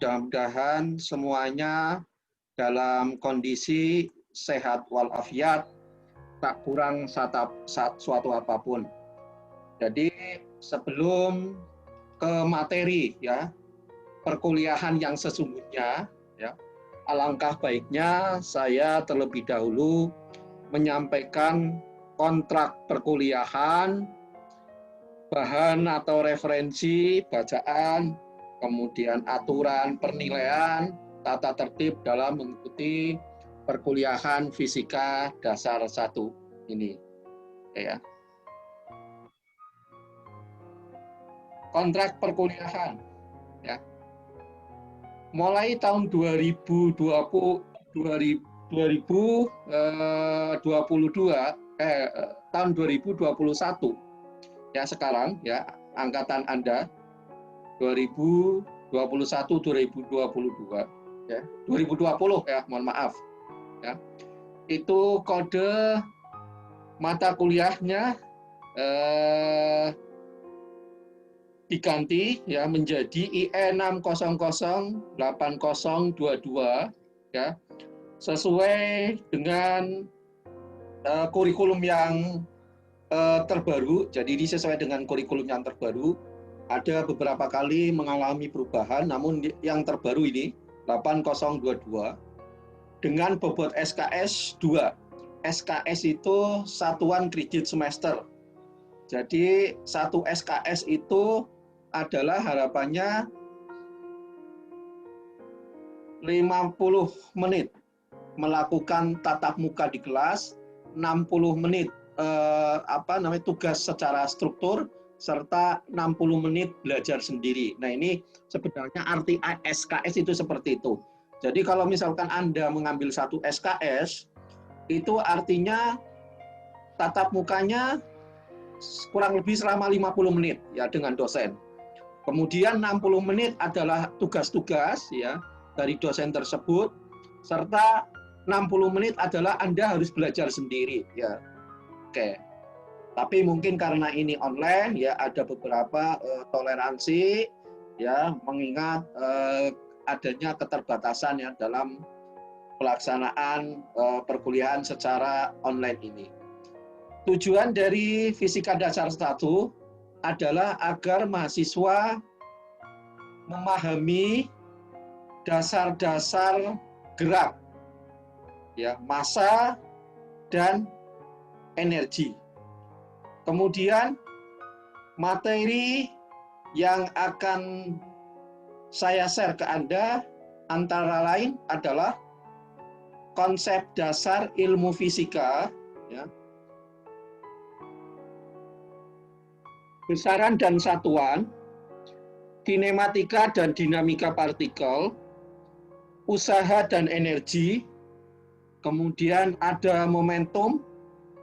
Mudah-mudahan semuanya dalam kondisi sehat walafiat, tak kurang suatu apapun. Jadi sebelum ke materi ya perkuliahan yang sesungguhnya, ya, alangkah baiknya saya terlebih dahulu menyampaikan kontrak perkuliahan, bahan atau referensi bacaan, kemudian aturan penilaian, tata tertib dalam mengikuti perkuliahan fisika dasar 1 ini. Ya. Kontrak perkuliahan, ya. Mulai tahun 2022 tahun 2021 ya sekarang ya angkatan Anda 2021 2022 ya 2020 ya mohon maaf ya itu kode mata kuliahnya diganti ya menjadi IE 6008022 ya sesuai dengan kurikulum yang terbaru. Jadi ini sesuai dengan kurikulum yang terbaru. Ada beberapa kali mengalami perubahan, namun yang terbaru ini 8022 dengan bobot SKS 2. SKS itu satuan kredit semester. Jadi 1 SKS itu adalah harapannya 50 menit melakukan tatap muka di kelas, 60 menit tugas secara struktur, serta 60 menit belajar sendiri. Nah ini sebenarnya arti SKS itu seperti itu. Jadi kalau misalkan Anda mengambil 1 SKS, itu artinya tatap mukanya kurang lebih selama 50 menit ya dengan dosen. Kemudian 60 menit adalah tugas-tugas ya dari dosen tersebut, serta 60 menit adalah Anda harus belajar sendiri ya. Oke. Tapi mungkin karena ini online ya ada beberapa toleransi ya mengingat adanya keterbatasan ya dalam pelaksanaan perkuliahan secara online ini. Tujuan dari Fisika Dasar 1 adalah agar mahasiswa memahami dasar-dasar gerak, ya, massa dan energi. Kemudian materi yang akan saya share ke Anda antara lain adalah konsep dasar ilmu fisika, ya, besaran dan satuan, kinematika dan dinamika partikel, usaha dan energi, kemudian ada momentum,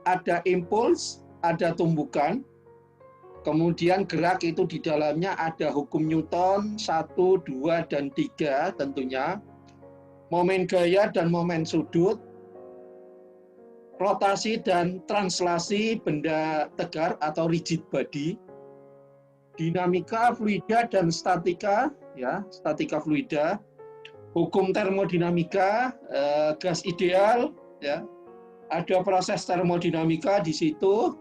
ada impuls, ada tumbukan, kemudian gerak itu di dalamnya ada hukum Newton 1, 2, dan 3 tentunya, momen gaya dan momen sudut, rotasi dan translasi benda tegar atau rigid body, dinamika fluida dan statika, ya, statika fluida, hukum termodinamika, gas ideal, ya, ada proses termodinamika di situ,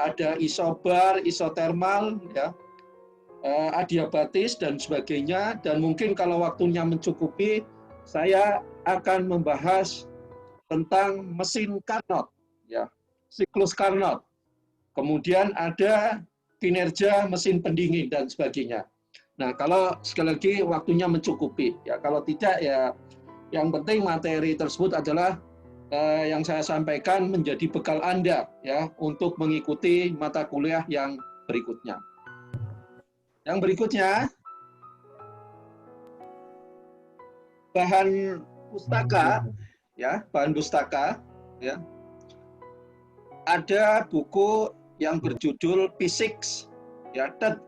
ada isobar, isotermal, ya, adiabatis dan sebagainya. Dan mungkin kalau waktunya mencukupi, saya akan membahas tentang mesin Carnot, ya, siklus Carnot. Kemudian ada kinerja mesin pendingin dan sebagainya. Nah, kalau sekali lagi waktunya mencukupi, ya kalau tidak ya yang penting materi tersebut adalah yang saya sampaikan menjadi bekal Anda ya untuk mengikuti mata kuliah yang berikutnya. Yang berikutnya bahan pustaka ya, bahan pustaka ya. Ada buku yang berjudul Physics ya, third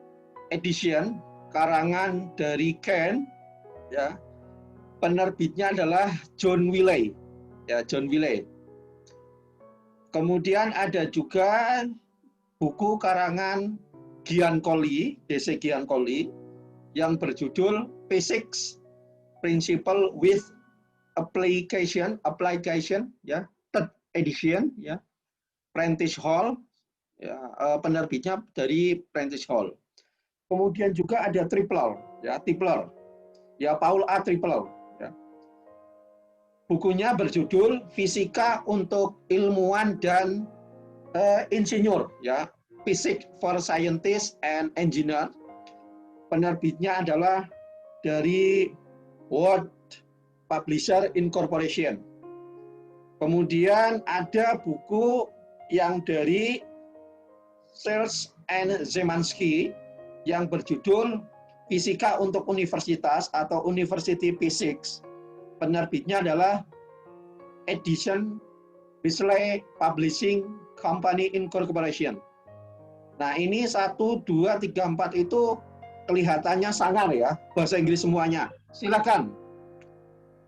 edition, karangan dari Kent ya. Penerbitnya adalah John Wiley. Ya, John Wiley. Kemudian ada juga buku karangan Giancoli, DC Giancoli, yang berjudul Physics Principle with Application ya, third edition ya, Prentice Hall ya, penerbitnya dari Prentice Hall. Kemudian juga ada Tipler ya, Paul A. Tipler ya. Bukunya berjudul Fisika untuk Ilmuwan dan Insinyur ya, Physics for Scientists and Engineer. Penerbitnya adalah dari World Publisher Incorporation. Kemudian ada buku yang dari Searle and Zemansky yang berjudul Fisika untuk Universitas atau University Physics. Penerbitnya adalah Edition Bisley Publishing Company Incorporation. Nah, ini 1, 2, 3, 4 itu kelihatannya sangar ya, bahasa Inggris semuanya. Silakan.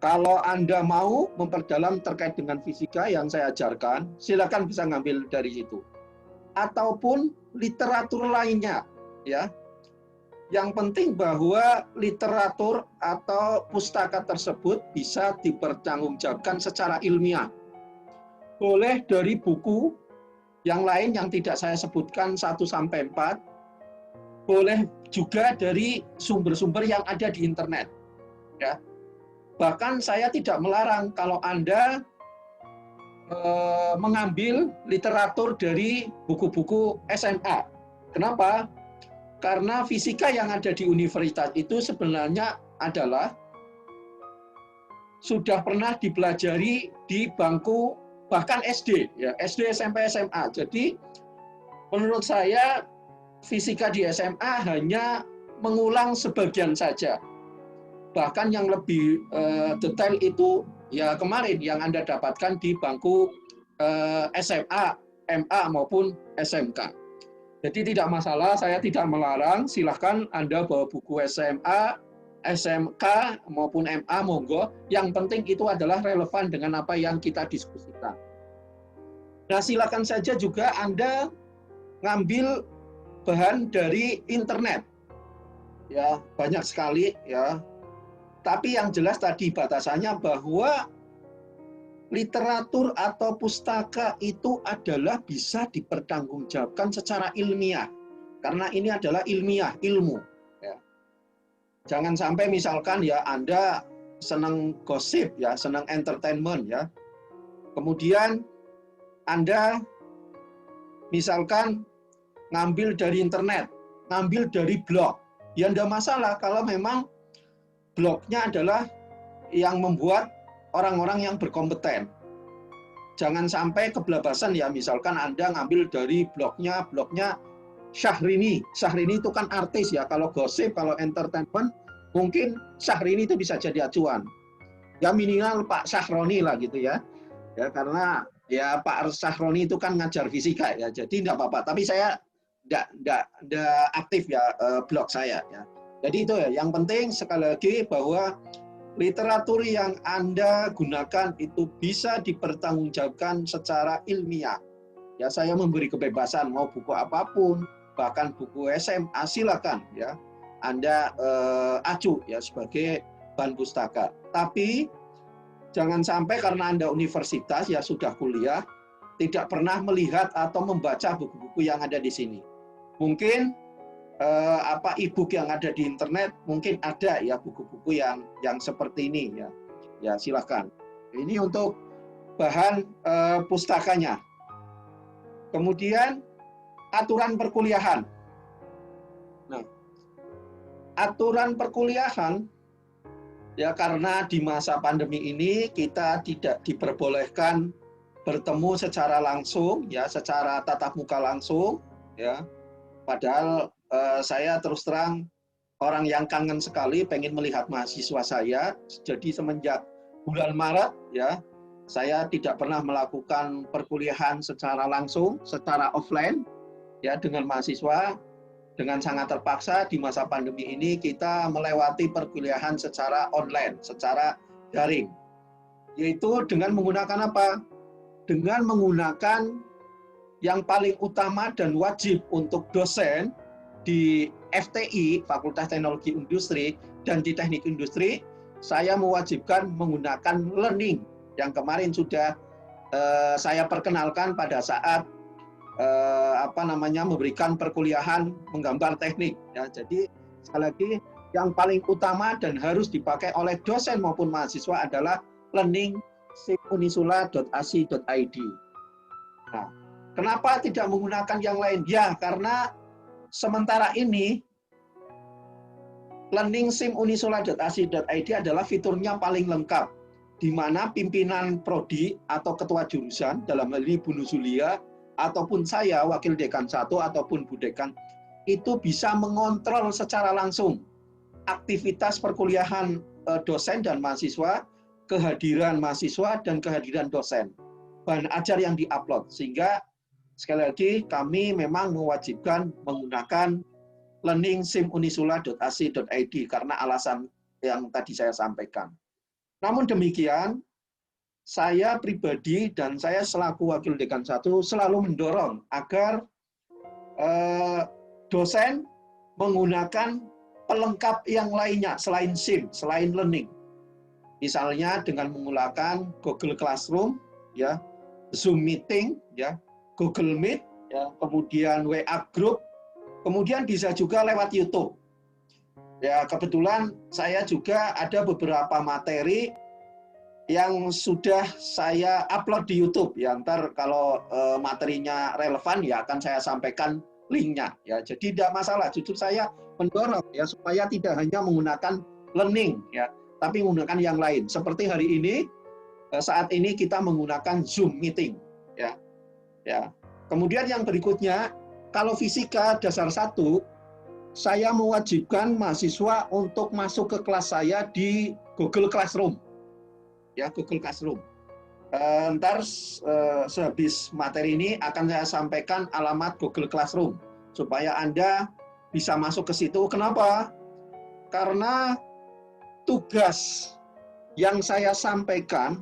Kalau Anda mau memperdalam terkait dengan fisika yang saya ajarkan, silakan bisa ngambil dari situ. Ataupun literatur lainnya, ya. Yang penting bahwa literatur atau pustaka tersebut bisa dipertanggungjawabkan secara ilmiah. Boleh dari buku yang lain yang tidak saya sebutkan 1 sampai 4, boleh juga dari sumber-sumber yang ada di internet. Ya. Bahkan saya tidak melarang kalau Anda mengambil literatur dari buku-buku SMA. Kenapa? Karena fisika yang ada di universitas itu sebenarnya adalah sudah pernah dipelajari di bangku bahkan SD, ya, SD, SMP, SMA. Jadi menurut saya fisika di SMA hanya mengulang sebagian saja. Bahkan yang lebih detail itu ya kemarin yang Anda dapatkan di bangku SMA, MA maupun SMK. Jadi tidak masalah, saya tidak melarang, silahkan Anda bawa buku SMA, SMK maupun MA, monggo. Yang penting itu adalah relevan dengan apa yang kita diskusikan. Nah, silakan saja juga Anda ngambil bahan dari internet. Ya, banyak sekali ya. Tapi yang jelas tadi batasannya bahwa literatur atau pustaka itu adalah bisa dipertanggungjawabkan secara ilmiah. Karena ini adalah ilmiah, ilmu. Ya. Jangan sampai misalkan ya Anda senang gosip, ya, senang entertainment, ya. Kemudian Anda misalkan ngambil dari internet, ngambil dari blog. Ya tidak masalah kalau memang blognya adalah yang membuat orang-orang yang berkompeten. Jangan sampai kebelabasan ya, misalkan Anda ngambil dari blognya Syahrini. Syahrini itu kan artis ya, kalau gosip, kalau entertainment, mungkin Syahrini itu bisa jadi acuan. Ya minimal Pak Syahroni lah gitu ya. Ya karena ya Pak Syahroni itu kan ngajar fisika ya, jadi tidak apa-apa. Tapi saya tidak aktif ya blog saya ya. Jadi itu ya, yang penting sekali lagi bahwa literatur yang Anda gunakan itu bisa dipertanggungjawabkan secara ilmiah. Ya, saya memberi kebebasan mau buku apapun, bahkan buku SMA silakan ya. Anda acu ya sebagai bahan pustaka. Tapi jangan sampai karena Anda universitas ya sudah kuliah tidak pernah melihat atau membaca buku-buku yang ada di sini. Mungkin e-book yang ada di internet mungkin ada ya buku-buku yang seperti ini ya. Ya silakan. Ini untuk bahan pustakanya. Kemudian aturan perkuliahan. Nah, aturan perkuliahan ya karena di masa pandemi ini kita tidak diperbolehkan bertemu secara langsung ya, secara tatap muka langsung ya. Padahal saya terus terang orang yang kangen sekali pengen melihat mahasiswa saya. Jadi semenjak bulan Maret ya, saya tidak pernah melakukan perkuliahan secara langsung, secara offline ya dengan mahasiswa. Dengan sangat terpaksa di masa pandemi ini kita melewati perkuliahan secara online, secara daring. Yaitu dengan menggunakan apa? Dengan menggunakan yang paling utama dan wajib untuk dosen di FTI, Fakultas Teknologi Industri, dan di Teknik Industri, saya mewajibkan menggunakan learning yang kemarin sudah saya perkenalkan pada saat memberikan perkuliahan menggambar teknik. Ya, jadi sekali lagi yang paling utama dan harus dipakai oleh dosen maupun mahasiswa adalah learning simunisula.ac.id. Nah, kenapa tidak menggunakan yang lain? Ya, karena sementara ini learning simunisula.ac.id adalah fiturnya paling lengkap, di mana pimpinan prodi atau ketua jurusan, dalam hal ini Bu Nuzulia, ataupun saya, Wakil Dekan 1 ataupun Bu Dekan, itu bisa mengontrol secara langsung aktivitas perkuliahan dosen dan mahasiswa, kehadiran mahasiswa dan kehadiran dosen, bahan ajar yang diupload. Sehingga sekali lagi kami memang mewajibkan menggunakan learning simunisula.ac.id karena alasan yang tadi saya sampaikan. Namun demikian, saya pribadi dan saya selaku Wakil Dekan 1 selalu mendorong agar dosen menggunakan pelengkap yang lainnya selain SIM, selain learning. Misalnya dengan menggunakan Google Classroom, ya, Zoom Meeting, ya, Google Meet, ya, kemudian WA Group, kemudian bisa juga lewat YouTube. Ya, kebetulan saya juga ada beberapa materi yang sudah saya upload di YouTube. Ya, ntar kalau materinya relevan ya akan saya sampaikan linknya. Ya, jadi tidak masalah. Justru saya mendorong ya supaya tidak hanya menggunakan learning ya, tapi menggunakan yang lain. Seperti hari ini, saat ini kita menggunakan Zoom Meeting. Ya, ya. Kemudian yang berikutnya, kalau fisika dasar 1, saya mewajibkan mahasiswa untuk masuk ke kelas saya di Google Classroom. Ya, Google Classroom. Ntar sehabis materi ini akan saya sampaikan alamat Google Classroom supaya Anda bisa masuk ke situ. Kenapa? Karena tugas yang saya sampaikan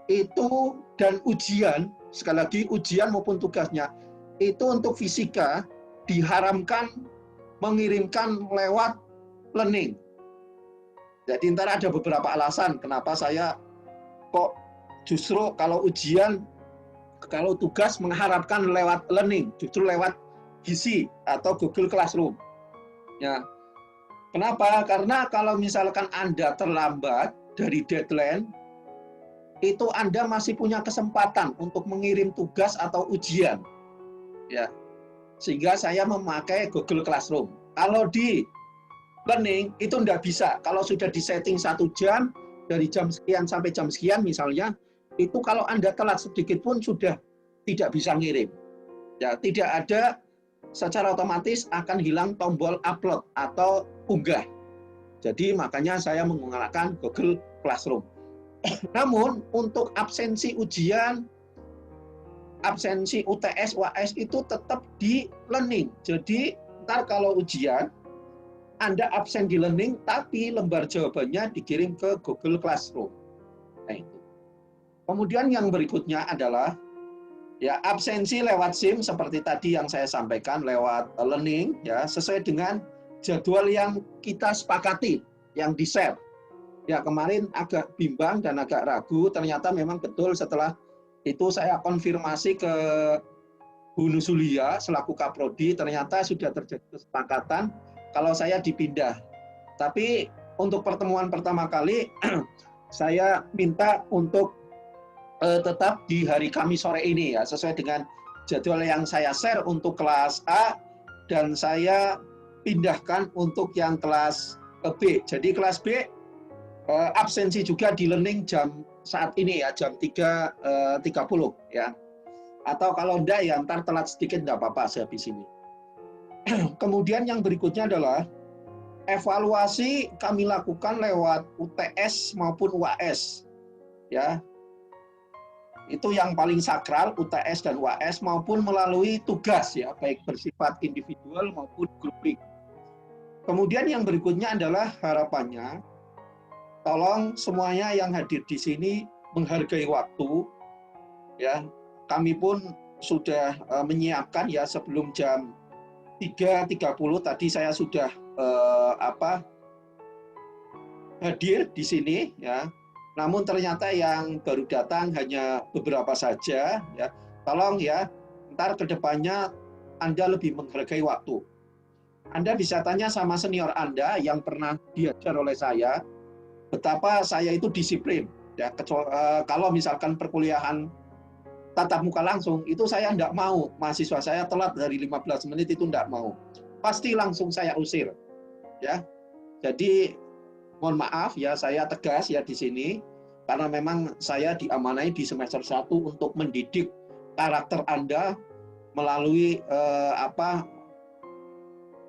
itu dan ujian, sekali lagi ujian maupun tugasnya, itu untuk fisika diharamkan mengirimkan lewat learning. Jadi ntar ada beberapa alasan kenapa saya kok justru kalau ujian, kalau tugas mengharapkan lewat learning, justru lewat GC atau Google Classroom. Ya. Kenapa? Karena kalau misalkan Anda terlambat dari deadline, itu Anda masih punya kesempatan untuk mengirim tugas atau ujian. Ya. Sehingga saya memakai Google Classroom. Kalau di learning itu enggak bisa. Kalau sudah disetting 1 jam, dari jam sekian sampai jam sekian misalnya, itu kalau Anda telat sedikit pun sudah tidak bisa ngirim. Ya, tidak ada, secara otomatis akan hilang tombol upload atau unggah. Jadi makanya saya menggunakan Google Classroom. Namun untuk absensi ujian, absensi UTS, UAS itu tetap di learning. Jadi ntar kalau ujian, Anda absen di learning, tapi lembar jawabannya dikirim ke Google Classroom. Nah, itu. Kemudian yang berikutnya adalah ya absensi lewat SIM seperti tadi yang saya sampaikan lewat learning, ya sesuai dengan jadwal yang kita sepakati, yang di-share. Ya kemarin agak bimbang dan agak ragu, ternyata memang betul setelah itu saya konfirmasi ke Bu Nuzulia selaku Kaprodi, ternyata sudah terjadi kesepakatan kalau saya dipindah. Tapi untuk pertemuan pertama kali, saya minta untuk tetap di hari Kamis sore ini ya, sesuai dengan jadwal yang saya share untuk kelas A, dan saya pindahkan untuk yang kelas B. Jadi kelas B absensi juga di learning jam saat ini ya, jam 3.30 ya. Atau kalau enggak ya ntar telat sedikit enggak apa-apa sehabis ini. Kemudian yang berikutnya adalah evaluasi kami lakukan lewat UTS maupun UAS. Ya. Itu yang paling sakral, UTS dan UAS, maupun melalui tugas ya, baik bersifat individual maupun grupik. Kemudian yang berikutnya adalah harapannya tolong semuanya yang hadir di sini menghargai waktu ya. Kami pun sudah menyiapkan ya sebelum jam 3.30 tadi saya sudah hadir di sini ya. Namun ternyata yang baru datang hanya beberapa saja ya. Tolong ya, ntar kedepannya Anda lebih menghargai waktu. Anda bisa tanya sama senior Anda yang pernah diajar oleh saya, betapa saya itu disiplin. Ya, kalau misalkan perkuliahan tatap muka langsung, itu saya tidak mau. Mahasiswa saya telat dari 15 menit itu tidak mau. Pasti langsung saya usir. Ya, jadi mohon maaf ya, saya tegas ya di sini, karena memang saya diamanai di semester 1 untuk mendidik karakter Anda melalui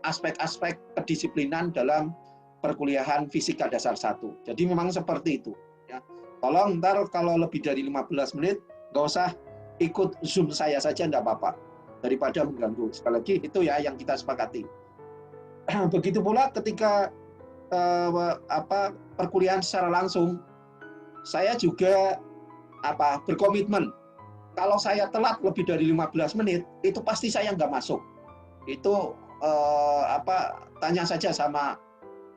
aspek-aspek kedisiplinan dalam perkuliahan fisika dasar 1. Jadi memang seperti itu. Ya. Tolong ntar kalau lebih dari 15 menit, nggak usah ikut Zoom saya saja, nggak apa-apa. Daripada mengganggu. Sekali lagi, itu ya yang kita sepakati. Begitu pula ketika perkuliahan secara langsung, saya juga berkomitmen. Kalau saya telat lebih dari 15 menit, itu pasti saya nggak masuk. Itu tanya saja sama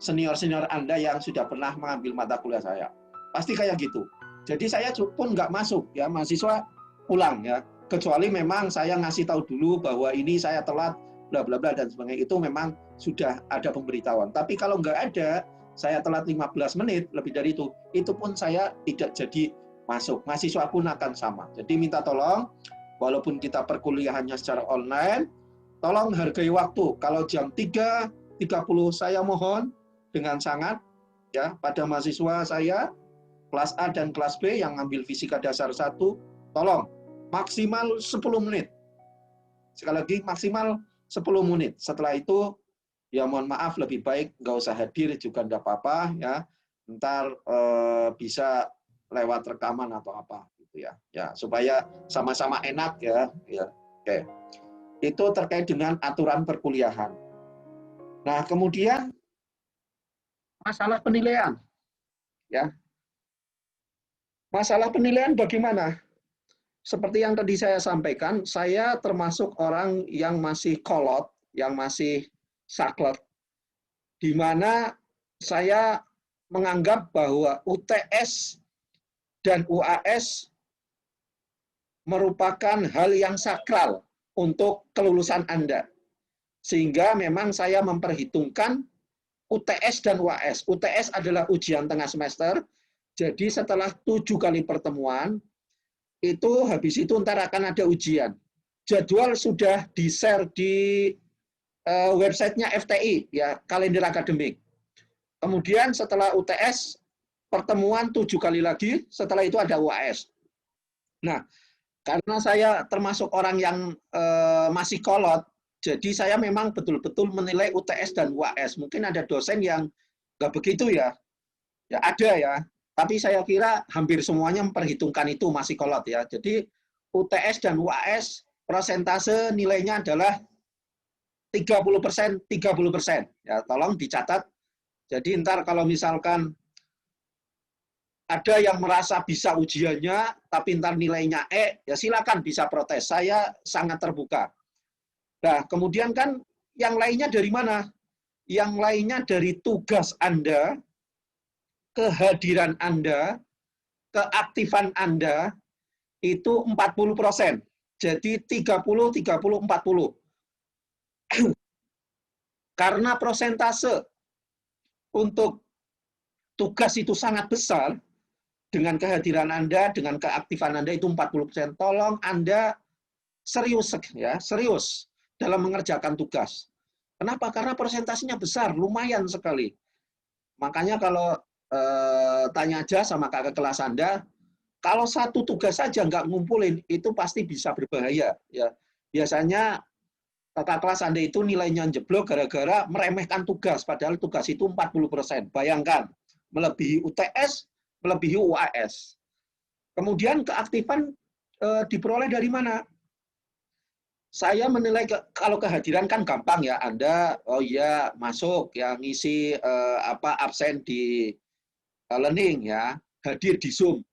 senior-senior Anda yang sudah pernah mengambil mata kuliah saya. Pasti kayak gitu. Jadi saya pun nggak masuk, ya mahasiswa pulang ya. Kecuali memang saya ngasih tahu dulu bahwa ini saya telat, bla bla bla dan sebagainya. Itu memang sudah ada pemberitahuan. Tapi kalau nggak ada, saya telat 15 menit, lebih dari itu pun saya tidak jadi masuk. Mahasiswa pun akan sama. Jadi minta tolong, walaupun kita perkuliahannya secara online, tolong hargai waktu. Kalau jam 3.30 saya mohon dengan sangat ya pada mahasiswa saya kelas A dan kelas B yang ngambil fisika dasar 1, tolong maksimal 10 menit. Sekali lagi maksimal 10 menit. Setelah itu ya mohon maaf, lebih baik nggak usah hadir juga nggak apa-apa ya. Ntar bisa lewat rekaman atau apa gitu ya. Ya supaya sama-sama enak ya. Ya. Oke. Itu terkait dengan aturan perkuliahan. Nah, kemudian masalah penilaian. Ya. Masalah penilaian bagaimana? Seperti yang tadi saya sampaikan, saya termasuk orang yang masih kolot, yang masih saklek, di mana saya menganggap bahwa UTS dan UAS merupakan hal yang sakral untuk kelulusan Anda. Sehingga memang saya memperhitungkan UTS dan UAS. UTS adalah ujian tengah semester, jadi setelah 7 kali pertemuan, itu habis itu ntar akan ada ujian. Jadwal sudah di-share di websitenya FTI, ya kalender akademik. Kemudian setelah UTS, pertemuan 7 kali lagi, setelah itu ada UAS. Nah, karena saya termasuk orang yang masih kolot, jadi saya memang betul-betul menilai UTS dan UAS. Mungkin ada dosen yang nggak begitu ya. Ya ada ya. Tapi saya kira hampir semuanya memperhitungkan itu masih kolot ya. Jadi UTS dan UAS persentase nilainya adalah 30%, 30%. Ya, tolong dicatat. Jadi ntar kalau misalkan ada yang merasa bisa ujiannya, tapi ntar nilainya ya silakan bisa protes. Saya sangat terbuka. Nah, kemudian kan yang lainnya dari mana? Yang lainnya dari tugas Anda, kehadiran Anda, keaktifan Anda, itu 40%. Jadi 30, 30, 40. Karena persentase untuk tugas itu sangat besar, dengan kehadiran Anda, dengan keaktifan Anda itu 40%. Tolong Anda serius ya, serius dalam mengerjakan tugas. Kenapa? Karena persentasenya besar, lumayan sekali. Makanya kalau tanya aja sama kakak kelas Anda, kalau satu tugas saja nggak ngumpulin, itu pasti bisa berbahaya. Ya, biasanya kakak kelas Anda itu nilainya jeblok gara-gara meremehkan tugas, padahal tugas itu 40%. Bayangkan, melebihi UTS, melebihi UAS. Kemudian keaktifan diperoleh dari mana? Saya menilai kalau kehadiran kan gampang ya, Anda oh iya masuk ya ngisi absen di learning ya, hadir di Zoom.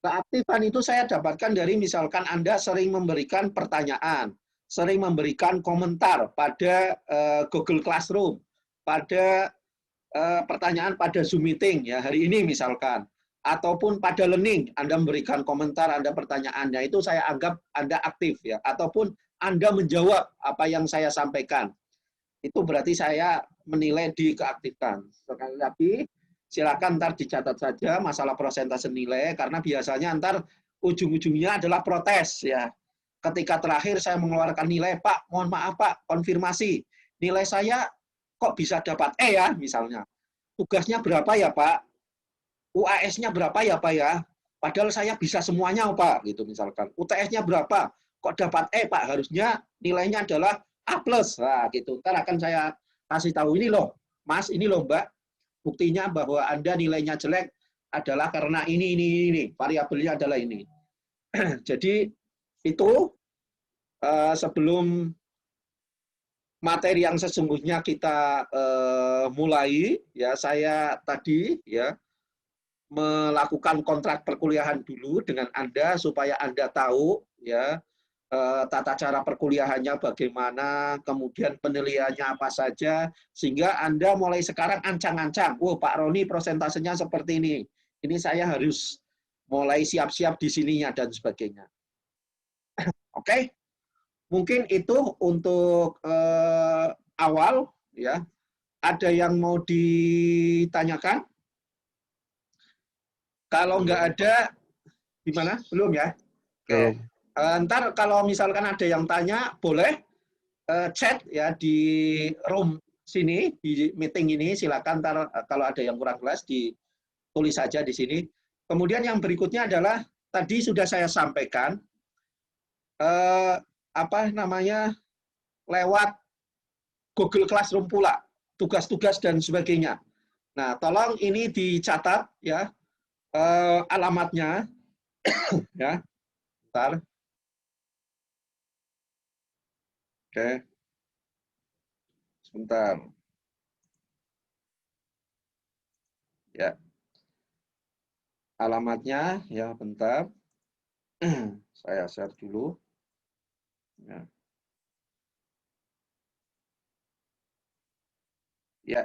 Keaktifan itu saya dapatkan dari misalkan Anda sering memberikan pertanyaan, sering memberikan komentar pada Google Classroom, pada pertanyaan pada Zoom meeting ya hari ini misalkan, ataupun pada learning Anda memberikan komentar, Anda pertanyaannya itu saya anggap Anda aktif ya, ataupun Anda menjawab apa yang saya sampaikan. Itu berarti saya menilai di keaktifan. Sekali lagi, silakan ntar dicatat saja masalah persentase nilai, karena biasanya ntar ujung-ujungnya adalah protes ya. Ketika terakhir saya mengeluarkan nilai, Pak, mohon maaf Pak, konfirmasi. Nilai saya kok bisa dapat E ya, misalnya. Tugasnya berapa ya Pak? UAS-nya berapa ya Pak ya? Padahal saya bisa semuanya Pak, gitu misalkan. UTS-nya berapa? Kok dapat E Pak? Harusnya nilainya adalah A+. Nah, gitu. Ntar akan saya kasih tahu ini loh, Mas, ini loh Mbak, buktinya bahwa Anda nilainya jelek adalah karena ini. Variabelnya adalah ini. Jadi itu sebelum materi yang sesungguhnya kita mulai, ya saya tadi ya melakukan kontrak perkuliahan dulu dengan Anda supaya Anda tahu ya tata cara perkuliahannya bagaimana, kemudian penilaiannya apa saja, sehingga Anda mulai sekarang ancang-ancang, oh Pak Roni prosentasenya seperti ini saya harus mulai siap-siap di sininya dan sebagainya. Oke, mungkin itu untuk awal ya. Ada yang mau ditanyakan? Kalau nggak ada, gimana? Belum ya? Oke. Ntar kalau misalkan ada yang tanya, boleh chat ya di room sini, di meeting ini, silakan ntar kalau ada yang kurang jelas ditulis saja di sini. Kemudian yang berikutnya adalah, tadi sudah saya sampaikan, apa namanya, lewat Google Classroom pula, tugas-tugas dan sebagainya. Nah, tolong ini dicatat ya, alamatnya, ya, bentar. Oke, sebentar. Ya, alamatnya, ya, bentar. Saya share dulu. Ya. Ya,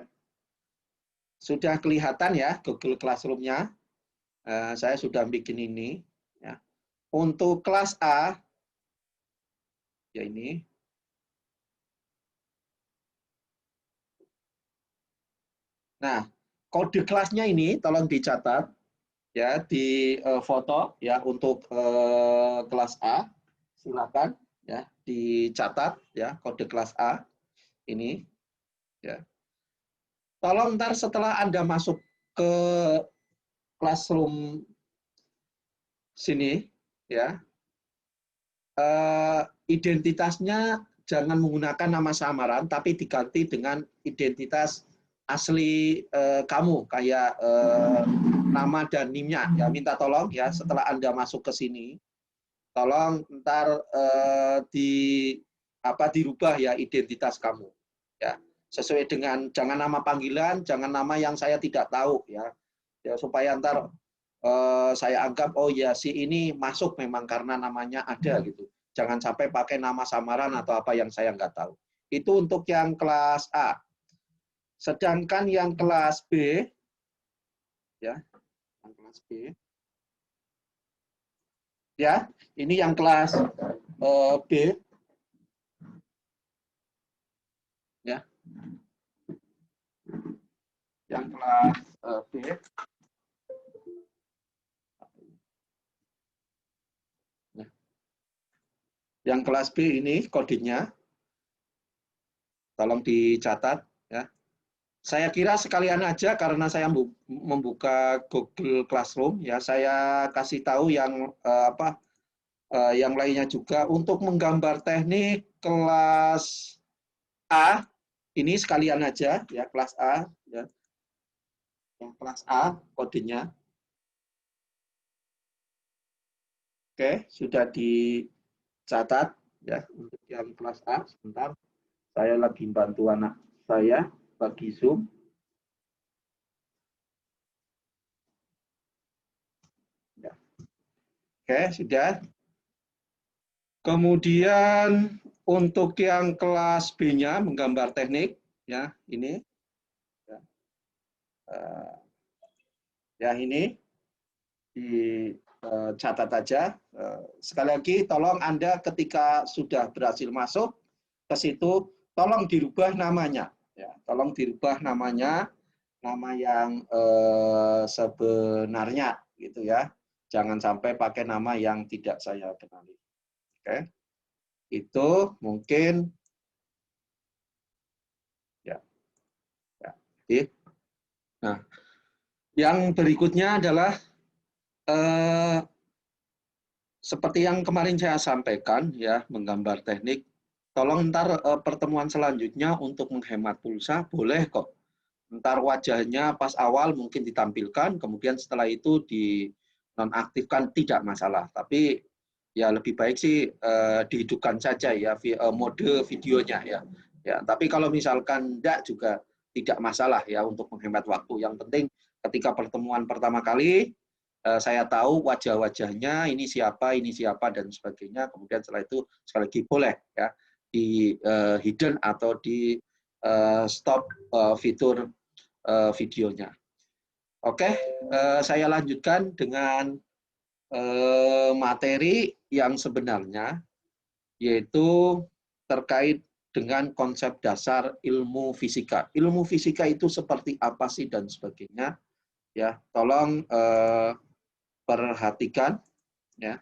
sudah kelihatan ya Google Classroom-nya. Saya sudah bikin ini. Ya. Untuk kelas A, ya ini. Nah, kode kelasnya ini tolong dicatat ya di foto ya untuk kelas A. Silakan ya dicatat ya kode kelas A ini ya. Tolong ntar setelah Anda masuk ke classroom sini ya, identitasnya jangan menggunakan nama samaran tapi diganti dengan identitas asli kamu, kayak nama dan NIM-nya ya. Minta tolong ya setelah Anda masuk ke sini, tolong ntar dirubah ya identitas kamu ya, sesuai dengan, jangan nama panggilan, jangan nama yang saya tidak tahu ya, supaya ntar saya anggap oh ya si ini masuk memang karena namanya ada gitu. Jangan sampai pakai nama samaran atau apa yang saya nggak tahu. Itu untuk yang kelas A. Sedangkan yang kelas B, ya, yang kelas B, ya, ini yang kelas B, ya, yang kelas B. Yang kelas B ini kodenya, tolong dicatat ya. Saya kira sekalian aja karena saya membuka Google Classroom ya, saya kasih tahu yang yang lainnya juga untuk menggambar teknik kelas A ini sekalian aja ya, kelas A ya. Yang kelas A kodenya. Oke, sudah dicatat ya untuk yang kelas A. Sebentar. Saya lagi bantu anak saya bagi Zoom. Ya. Oke, sudah. Kemudian untuk yang kelas B-nya menggambar teknik, ya ini, ya ini dicatat aja. Sekali lagi, tolong Anda ketika sudah berhasil masuk ke situ, tolong dirubah namanya, ya, tolong dirubah namanya, nama yang sebenarnya, gitu ya. Jangan sampai pakai nama yang tidak saya kenali. Oke, itu mungkin ya. Ya. Nah, yang berikutnya adalah seperti yang kemarin saya sampaikan, ya, menggambar teknik. Tolong ntar pertemuan selanjutnya untuk menghemat pulsa boleh kok. Ntar wajahnya pas awal mungkin ditampilkan, kemudian setelah itu dinonaktifkan, tidak masalah. Tapi ya lebih baik sih dihidupkan saja ya mode videonya ya. Ya, tapi kalau misalkan enggak juga tidak masalah ya untuk menghemat waktu. Yang penting ketika pertemuan pertama kali saya tahu wajah-wajahnya ini siapa dan sebagainya. Kemudian setelah itu sekali lagi boleh ya di hidden atau di stop fitur videonya. Oke, saya lanjutkan dengan materi yang sebenarnya, yaitu terkait dengan konsep dasar ilmu fisika. Ilmu fisika itu seperti apa sih dan sebagainya. Ya, tolong perhatikan ya.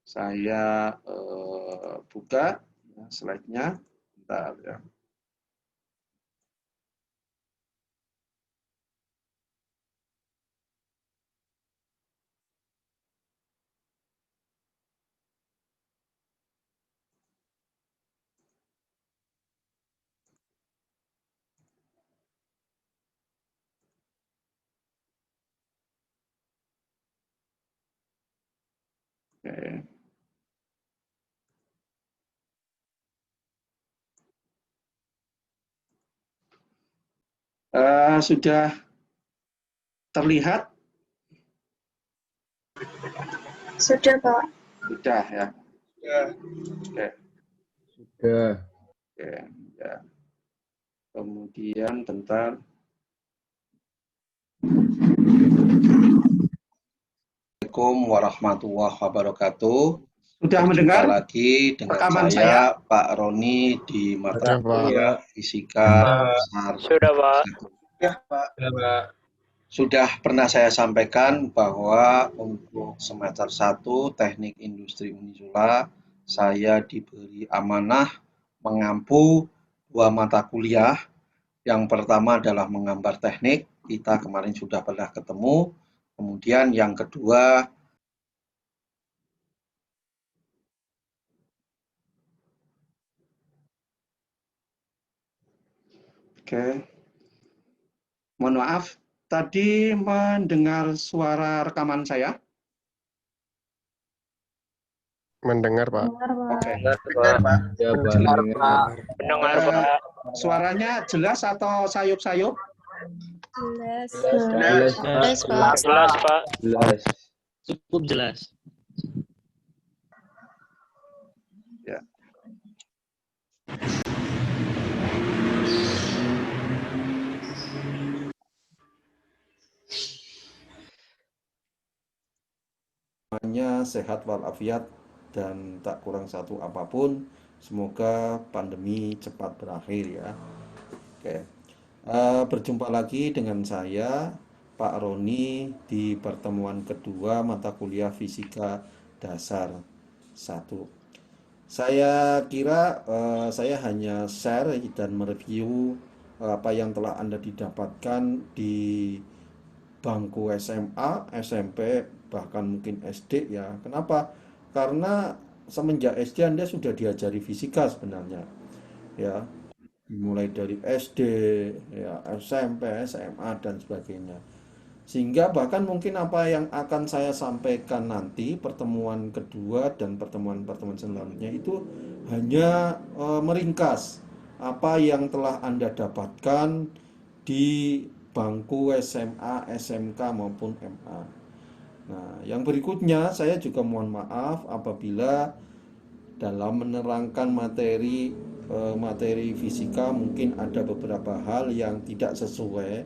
Saya buka slide-nya. Bentar ya. Oke. Sudah terlihat? Sudah, Pak. Sudah ya. Oke. Sudah. Oke, ya. Kemudian bentar. Assalamualaikum warahmatullahi wabarakatuh. Sudah mendengar lagi dengan rekaman saya, Pak Roni di mata kuliah Fisika. Sudah, Pak. Ya, Pak. Sudah pernah saya sampaikan bahwa untuk semester 1 Teknik Industri Unisula, saya diberi amanah mengampu 2 mata kuliah. Yang pertama adalah menggambar teknik, kita kemarin sudah pernah ketemu. Kemudian yang kedua, Oke. Mohon maaf, tadi mendengar suara rekaman saya? Mendengar, Pak. Oke. benar, Pak. Ya, Pak. Mendengar, Pak. Mendengar, Eh, Pak. Suaranya jelas atau sayup-sayup? Jelas. Jelas, Jelas, Pak. Jelas, Pak. Jelas. Cukup jelas. Ya. Semuanya sehat walafiat dan tak kurang satu apapun. Semoga pandemi cepat berakhir ya. Oke. Berjumpa lagi dengan saya, Pak Roni, di pertemuan kedua mata kuliah Fisika Dasar 1. Saya kira saya hanya share dan mereview apa yang telah Anda didapatkan di bangku SMA, SMP, bahkan mungkin SD ya. Kenapa? Karena semenjak SD Anda sudah diajari fisika sebenarnya. Ya, mulai dari SD, ya, SMP, SMA dan sebagainya. Sehingga bahkan mungkin apa yang akan saya sampaikan nanti pertemuan kedua dan pertemuan-pertemuan selanjutnya itu hanya meringkas apa yang telah Anda dapatkan di bangku SMA, SMK maupun MA. Nah, yang berikutnya saya juga mohon maaf apabila dalam menerangkan materi fisika mungkin ada beberapa hal yang tidak sesuai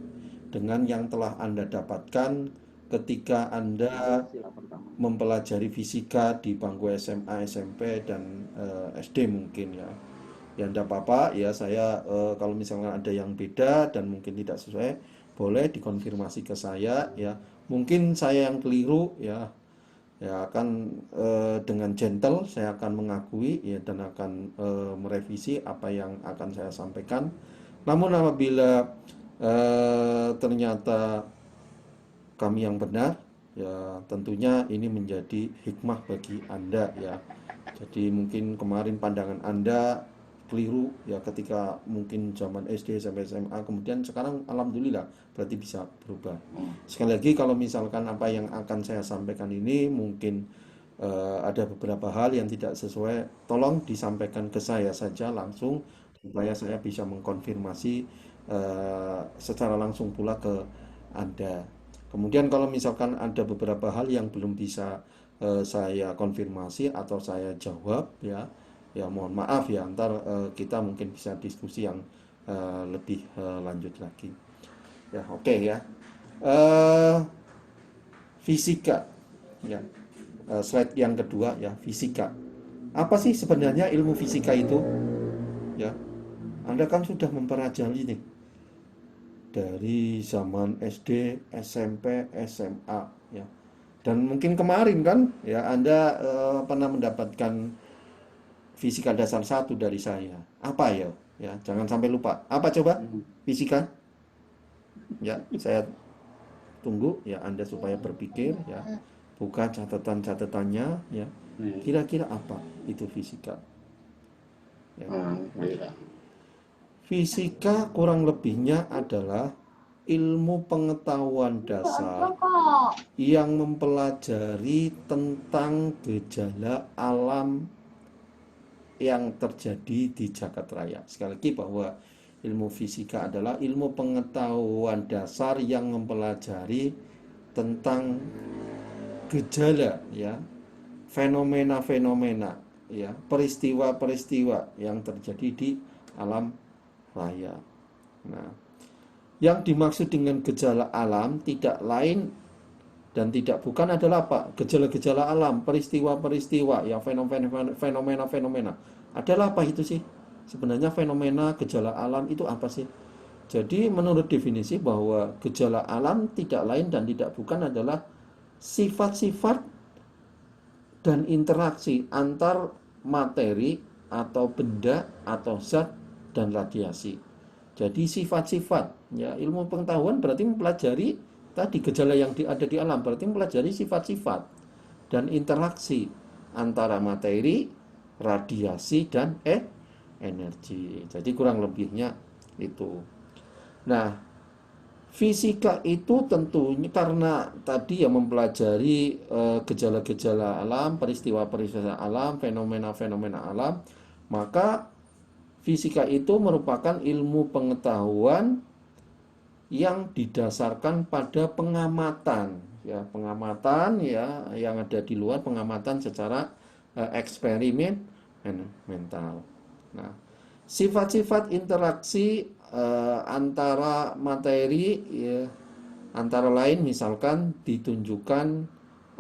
dengan yang telah Anda dapatkan ketika Anda mempelajari fisika di bangku SMA, SMP, dan SD mungkin ya. Ya enggak apa-apa ya, saya kalau misalnya ada yang beda dan mungkin tidak sesuai, boleh dikonfirmasi ke saya ya. Mungkin saya yang keliru ya. Ya akan dengan gentle saya akan mengakui ya dan akan merevisi apa yang akan saya sampaikan. Namun apabila ternyata kami yang benar, ya tentunya ini menjadi hikmah bagi Anda ya. Jadi mungkin kemarin pandangan Anda keliru ya ketika mungkin zaman SD sampai SMA, kemudian sekarang alhamdulillah berarti bisa berubah. Sekali lagi kalau misalkan apa yang akan saya sampaikan ini mungkin ada beberapa hal yang tidak sesuai, tolong disampaikan ke saya saja langsung supaya saya bisa mengkonfirmasi secara langsung pula ke Anda. Kemudian kalau misalkan ada beberapa hal yang belum bisa saya konfirmasi atau saya jawab ya mohon maaf ya, ntar kita mungkin bisa diskusi yang lebih lanjut lagi. Ya oke ya. Fisika ya. Slide yang kedua ya, fisika. Apa sih sebenarnya ilmu fisika itu? Ya. Anda kan sudah mempelajari nih dari zaman SD, SMP, SMA ya. Dan mungkin kemarin kan ya Anda pernah mendapatkan fisika dasar 1 dari saya. Apa ya? Ya, jangan sampai lupa. Apa coba? Fisika? Ya, saya tunggu ya Anda supaya berpikir ya. Buka catatan-catatannya ya. Kira-kira apa itu fisika? Ya. Fisika kurang lebihnya adalah ilmu pengetahuan dasar yang mempelajari tentang gejala alam yang terjadi di jagat raya. Sekali lagi bahwa ilmu fisika adalah ilmu pengetahuan dasar yang mempelajari tentang gejala ya, fenomena-fenomena ya, peristiwa-peristiwa yang terjadi di alam raya. Nah, yang dimaksud dengan gejala alam tidak lain dan tidak bukan adalah apa? Gejala-gejala alam, peristiwa-peristiwa, ya fenomena-fenomena. Adalah apa itu sih? Sebenarnya fenomena gejala alam itu apa sih? Jadi menurut definisi bahwa gejala alam tidak lain dan tidak bukan adalah sifat-sifat dan interaksi antar materi atau benda atau zat dan radiasi. Jadi sifat-sifat, ya ilmu pengetahuan berarti mempelajari tadi gejala yang ada di alam, berarti mempelajari sifat-sifat dan interaksi antara materi, radiasi, dan energi. Jadi kurang lebihnya itu. Nah, fisika itu tentunya karena tadi ya mempelajari gejala-gejala alam, peristiwa-peristiwa alam, fenomena-fenomena alam, maka fisika itu merupakan ilmu pengetahuan yang didasarkan pada pengamatan ya, pengamatan ya yang ada di luar, pengamatan secara eksperimental. Nah, sifat-sifat interaksi antara materi ya, antara lain misalkan ditunjukkan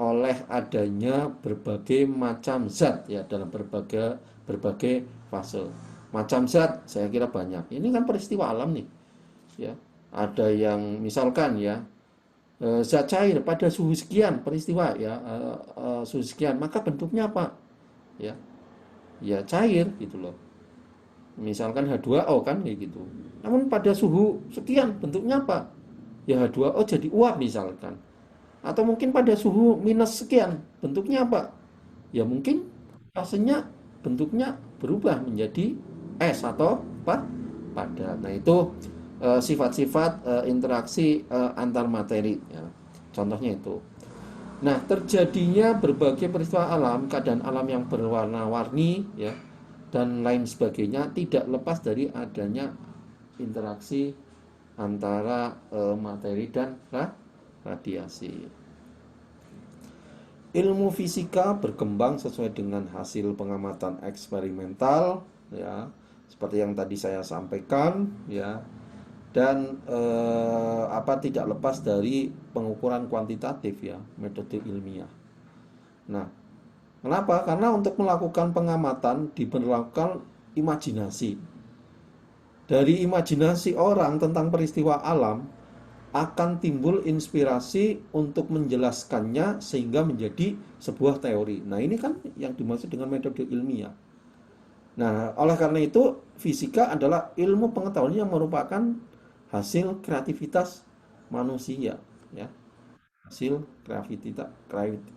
oleh adanya berbagai macam zat ya dalam berbagai fase. Macam zat saya kira banyak. Ini kan peristiwa alam nih. Ya. Ada yang misalkan ya zat cair pada suhu sekian peristiwa ya suhu sekian, maka bentuknya apa? Ya. Ya cair gitu loh. Misalkan H2O kan kayak gitu. Namun pada suhu sekian bentuknya apa? Ya H2O jadi uap misalkan. Atau mungkin pada suhu minus sekian bentuknya apa? Ya mungkin rasanya bentuknya berubah menjadi es atau padat. Nah itu sifat-sifat interaksi antar materi ya. Contohnya itu. Nah, terjadinya berbagai peristiwa alam, keadaan alam yang berwarna-warni ya dan lain sebagainya tidak lepas dari adanya interaksi antara materi dan radiasi. ilmu fisika berkembang sesuai dengan hasil pengamatan eksperimental, ya, seperti yang tadi saya sampaikan, ya, dan tidak lepas dari pengukuran kuantitatif, ya, metode ilmiah. Nah, kenapa? Karena untuk melakukan pengamatan diperlukan imajinasi. Dari imajinasi orang tentang peristiwa alam akan timbul inspirasi untuk menjelaskannya sehingga menjadi sebuah teori. Nah, ini kan yang dimaksud dengan metode ilmiah. Nah, oleh karena itu fisika adalah ilmu pengetahuan yang merupakan hasil kreativitas manusia, ya. Hasil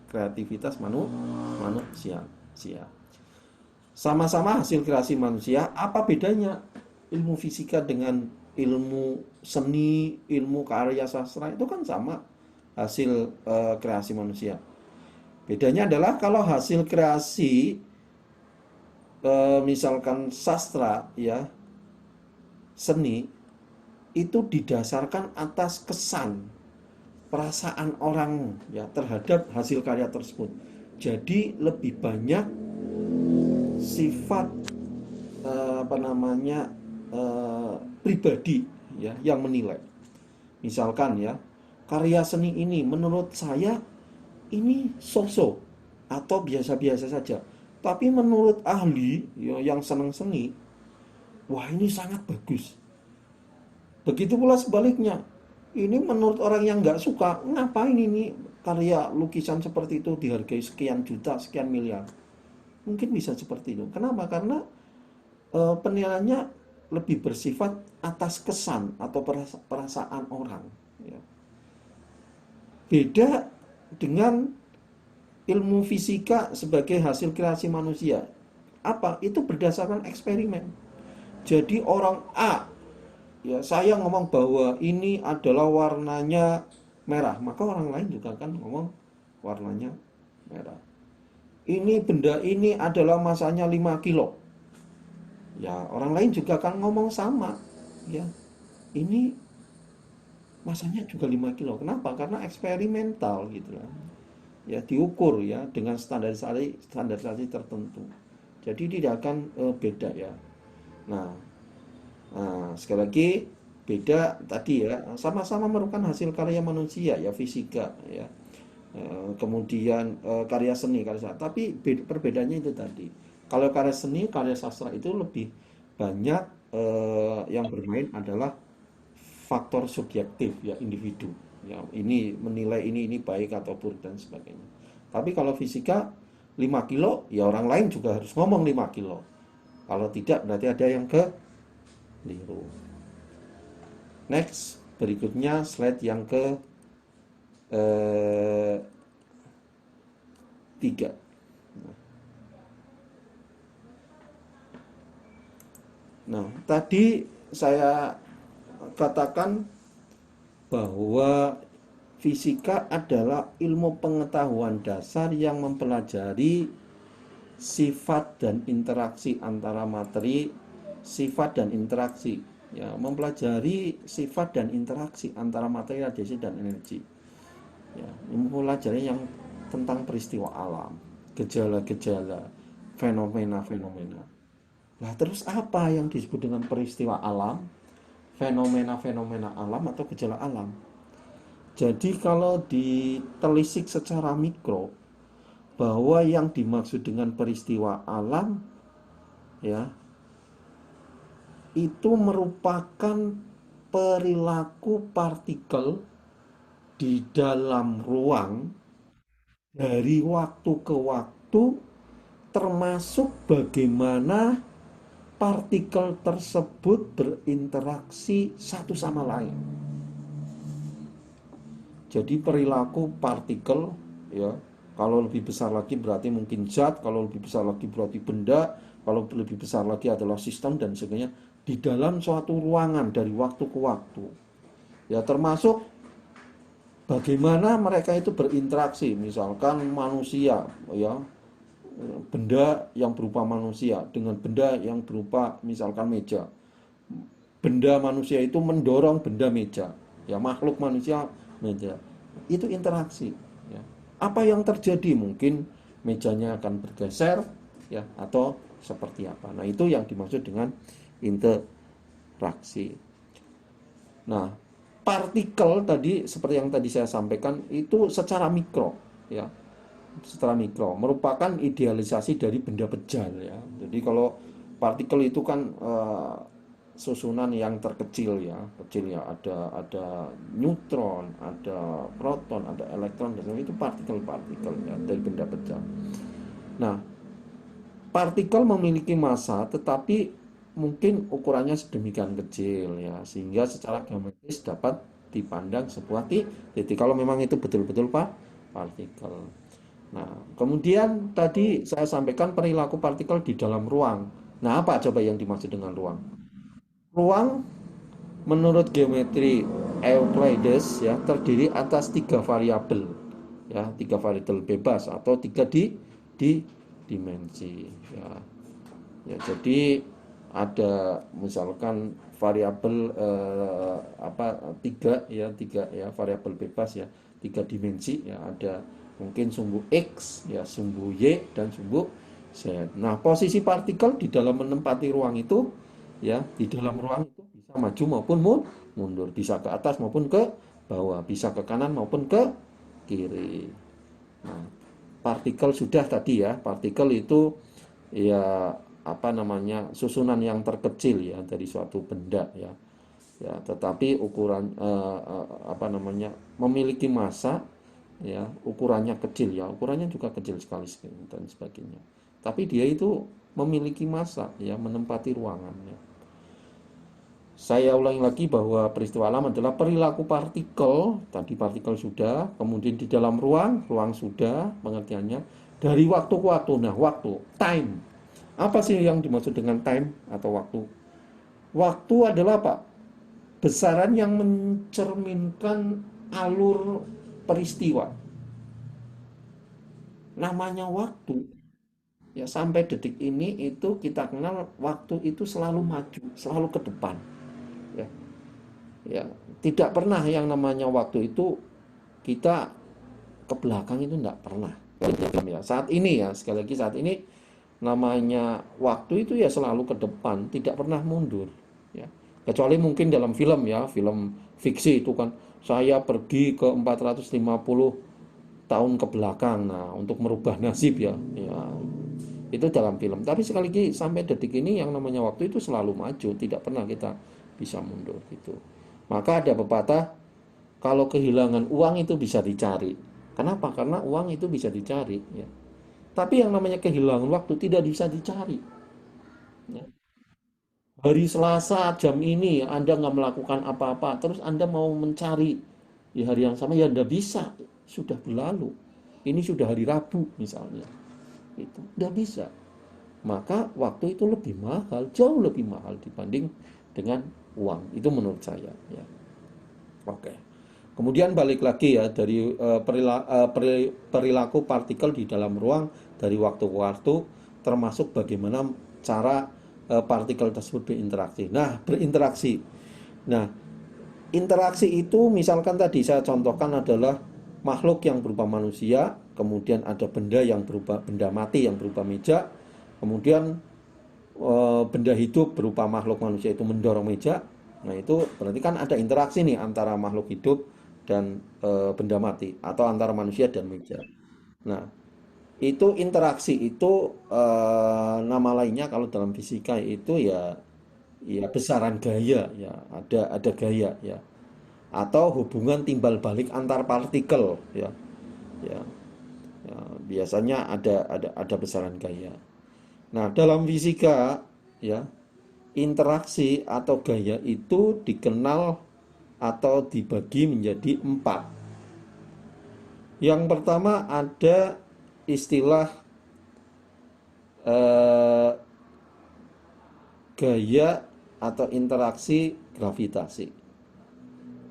kreativitas manusia. Sama-sama hasil kreasi manusia. Apa bedanya ilmu fisika dengan ilmu seni, ilmu karya sastra? Itu kan sama, hasil kreasi manusia. Bedanya adalah kalau hasil kreasi misalkan sastra, ya, seni, itu didasarkan atas kesan, perasaan orang, ya, terhadap hasil karya tersebut. Jadi lebih banyak sifat pribadi, ya, yang menilai. Misalkan, ya, karya seni ini menurut saya ini so-so atau biasa-biasa saja. Tapi menurut ahli, ya, yang senang seni, wah, ini sangat bagus. Begitu pula sebaliknya. Ini menurut orang yang nggak suka, ngapain ini karya lukisan seperti itu dihargai sekian juta, sekian miliar. Mungkin bisa seperti itu. Kenapa? Karena penilaiannya lebih bersifat atas kesan atau perasaan orang, ya. Beda dengan ilmu fisika sebagai hasil kreasi manusia. Apa? Itu berdasarkan eksperimen. Jadi orang A, ya, saya ngomong bahwa ini adalah warnanya merah, maka orang lain juga kan ngomong warnanya merah. Ini benda ini adalah masanya 5 kilo. Ya, orang lain juga kan ngomong sama, ya. Ini masanya juga 5 kilo. Kenapa? Karena eksperimental gitu lah. Ya, diukur, ya, dengan standarisasi tertentu. Jadi tidak akan beda, ya. Nah, sekali lagi beda tadi, ya, sama-sama merupakan hasil karya manusia, ya, fisika, ya. Kemudian karya seni, tapi perbedaannya itu tadi. Kalau karya seni, karya sastra itu lebih banyak yang bermain adalah faktor subjektif, ya, individu. Ya, ini menilai ini baik atau buruk dan sebagainya. Tapi kalau fisika 5 kilo, ya orang lain juga harus ngomong 5 kilo. Kalau tidak berarti ada yang keliru. Next, berikutnya slide yang ke 3. Nah, tadi saya katakan bahwa fisika adalah ilmu pengetahuan dasar yang mempelajari sifat dan interaksi antara materi, sifat dan interaksi, ya, mempelajari sifat dan interaksi antara materi, radiasi dan energi. Ya, mempelajari yang tentang peristiwa alam, gejala-gejala, fenomena-fenomena. Nah, terus apa yang disebut dengan peristiwa alam, fenomena-fenomena alam atau gejala alam? Jadi kalau ditelisik secara mikro, bahwa yang dimaksud dengan peristiwa alam, ya, itu merupakan perilaku partikel di dalam ruang dari waktu ke waktu, termasuk bagaimana partikel tersebut berinteraksi satu sama lain. Jadi perilaku partikel, ya, kalau lebih besar lagi berarti mungkin zat, kalau lebih besar lagi berarti benda, kalau lebih besar lagi adalah sistem dan sebagainya, di dalam suatu ruangan dari waktu ke waktu. Ya, termasuk bagaimana mereka itu berinteraksi, misalkan manusia, ya, benda yang berupa manusia dengan benda yang berupa misalkan meja. Benda manusia itu mendorong benda meja, ya, makhluk manusia meja. Itu interaksi, ya. Apa yang terjadi? Mungkin mejanya akan bergeser, ya, atau seperti apa. Nah, itu yang dimaksud dengan interaksi. Nah, partikel tadi seperti yang tadi saya sampaikan itu secara mikro, ya, secara mikro merupakan idealisasi dari benda bejal, ya. Jadi kalau partikel itu kan susunan yang terkecil, ya, kecil, ya, ada neutron, ada proton, ada elektron, dan itu partikel-partikel, ya, dari benda bejal. Nah, partikel memiliki massa tetapi mungkin ukurannya sedemikian kecil, ya, sehingga secara geometris dapat dipandang sebuah titik kalau memang itu betul-betul partikel. Nah, kemudian tadi saya sampaikan perilaku partikel di dalam ruang. Nah, apa coba yang dimaksud dengan ruang? Ruang menurut geometri Euclides, ya, terdiri atas 3 variabel, ya, 3 variabel bebas atau 3 dimensi, ya. Ya, jadi ada misalkan variabel 3, ya, 3, ya, variabel bebas, ya, 3 dimensi, ya, ada mungkin sumbu X, ya, sumbu Y, dan sumbu Z. Nah, posisi partikel di dalam menempati ruang itu, ya, di dalam ruang itu bisa maju maupun mundur, bisa ke atas maupun ke bawah, bisa ke kanan maupun ke kiri. Nah, partikel sudah tadi, ya, partikel itu, ya, susunan yang terkecil, ya, dari suatu benda, ya, ya, tetapi ukuran memiliki massa, ya, ukurannya kecil, ya, ukurannya juga kecil sekali dan sebagainya. Tapi dia itu memiliki massa, ya, menempati ruangannya. Saya ulangi lagi bahwa peristiwa alam adalah perilaku partikel, tadi partikel sudah, kemudian di dalam ruang sudah pengertiannya, dari waktu ke waktu. Nah, waktu, time. Apa sih yang dimaksud dengan time atau waktu? Waktu adalah apa? Besaran yang mencerminkan alur peristiwa. Namanya waktu. Ya, sampai detik ini itu kita kenal waktu itu selalu maju, selalu ke depan. Ya, ya, tidak pernah yang namanya waktu itu kita ke belakang, itu tidak pernah. Ya, saat ini, ya, sekali lagi saat ini namanya waktu itu ya selalu ke depan, tidak pernah mundur, ya. Kecuali mungkin dalam film, ya, film fiksi itu kan saya pergi ke 450 tahun ke belakang, nah, untuk merubah nasib, ya, ya, itu dalam film. Tapi sekali lagi sampai detik ini yang namanya waktu itu selalu maju, tidak pernah kita bisa mundur, gitu. Maka ada pepatah, kalau kehilangan uang itu bisa dicari. Kenapa? Karena uang itu bisa dicari, ya. Tapi yang namanya kehilangan waktu tidak bisa dicari, ya. Hari Selasa jam ini Anda nggak melakukan apa-apa, terus Anda mau mencari di hari yang sama, ya tidak bisa, sudah berlalu. Ini sudah hari Rabu misalnya, itu tidak bisa. Maka waktu itu lebih mahal, jauh lebih mahal dibanding dengan uang. Itu menurut saya, ya. Oke. Kemudian balik lagi, ya, dari perilaku partikel di dalam ruang dari waktu ke waktu, termasuk bagaimana cara partikel tersebut berinteraksi. Nah, berinteraksi. Nah, interaksi itu misalkan tadi saya contohkan adalah makhluk yang berupa manusia, kemudian ada benda yang berupa benda mati yang berupa meja, kemudian benda hidup berupa makhluk manusia itu mendorong meja. Nah, itu berarti kan ada interaksi nih antara makhluk hidup dan benda mati, atau antara manusia dan meja. Nah, itu interaksi itu nama lainnya kalau dalam fisika itu, ya, ya, besaran gaya, ya, ada gaya, ya, atau hubungan timbal balik antar partikel, ya, ya, ya, biasanya ada besaran gaya. Nah, dalam fisika, ya, interaksi atau gaya itu dikenal atau dibagi menjadi 4. Yang pertama ada istilah gaya atau interaksi gravitasi.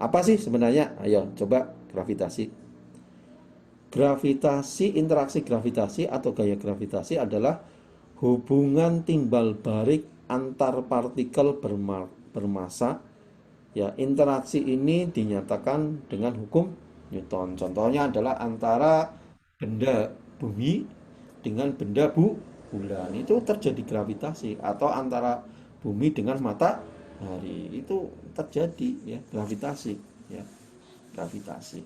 Apa sih sebenarnya? Ayo coba gravitasi. Gravitasi, interaksi gravitasi atau gaya gravitasi adalah hubungan timbal balik antar partikel bermassa. Ya, interaksi ini dinyatakan dengan hukum Newton. Contohnya adalah antara benda bumi dengan benda bulan, itu terjadi gravitasi, atau antara bumi dengan matahari itu terjadi ya gravitasi ya, gravitasi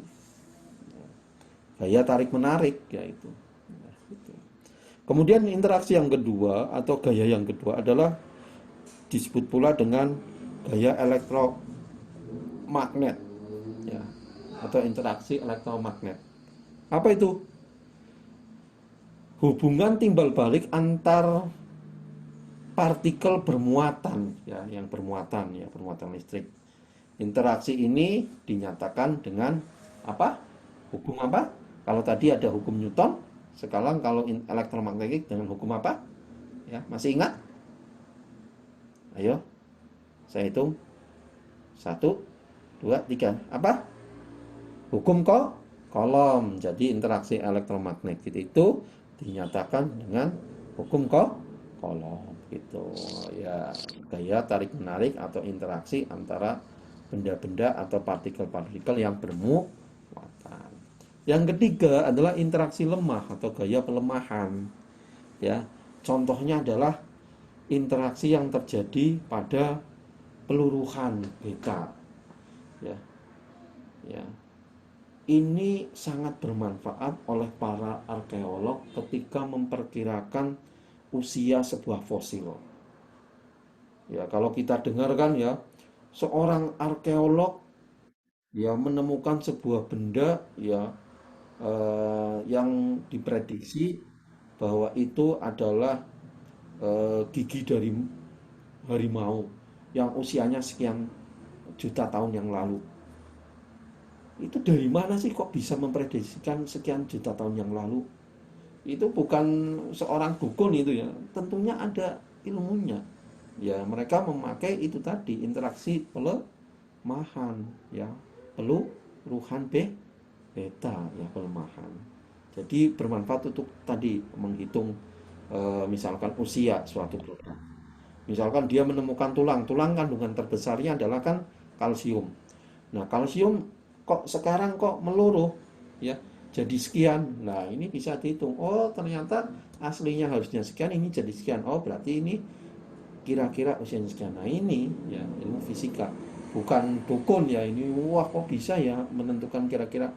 ya. Gaya tarik menarik ya itu. Nah, itu. Kemudian interaksi yang kedua atau gaya yang kedua adalah disebut pula dengan gaya elektromagnet ya, atau interaksi elektromagnet. Apa itu? Hubungan timbal balik antar partikel bermuatan ya, yang bermuatan ya, bermuatan listrik. Interaksi ini dinyatakan dengan apa? Hukum apa? Kalau tadi ada hukum Newton, sekarang kalau elektromagnetik dengan hukum apa? Ya, masih ingat? Ayo, saya hitung. 1, 2, 3. Apa? Hukum Coulomb. Jadi interaksi elektromagnetik itu dinyatakan dengan hukum Coulomb gitu ya, gaya tarik menarik atau interaksi antara benda-benda atau partikel-partikel yang bermuatan. Yang ketiga adalah interaksi lemah atau gaya pelemahan ya. Contohnya adalah interaksi yang terjadi pada peluruhan beta ya. Ya. Ini sangat bermanfaat oleh para arkeolog ketika memperkirakan usia sebuah fosil. Ya, kalau kita dengarkan ya, seorang arkeolog ya menemukan sebuah benda ya yang diprediksi bahwa itu adalah gigi dari harimau yang usianya sekian juta tahun yang lalu. Itu dari mana sih kok bisa memprediksikan sekian juta tahun yang lalu? Itu bukan seorang dukun itu ya, tentunya ada ilmunya. Ya, mereka memakai itu tadi, interaksi pelemahan ya, peluruhan beta ya, pelemahan. Jadi bermanfaat untuk tadi menghitung misalkan usia suatu produk. Misalkan dia menemukan tulang kandungan terbesarnya adalah kan kalsium. Nah, kalsium kok sekarang kok meluruh ya jadi sekian. Nah, ini bisa dihitung. Oh, ternyata aslinya harusnya sekian, ini jadi sekian. Oh, berarti ini kira-kira usianya sekian. Nah, ini ya ilmu fisika. Bukan dukun ya ini. Wah, kok bisa ya menentukan kira-kira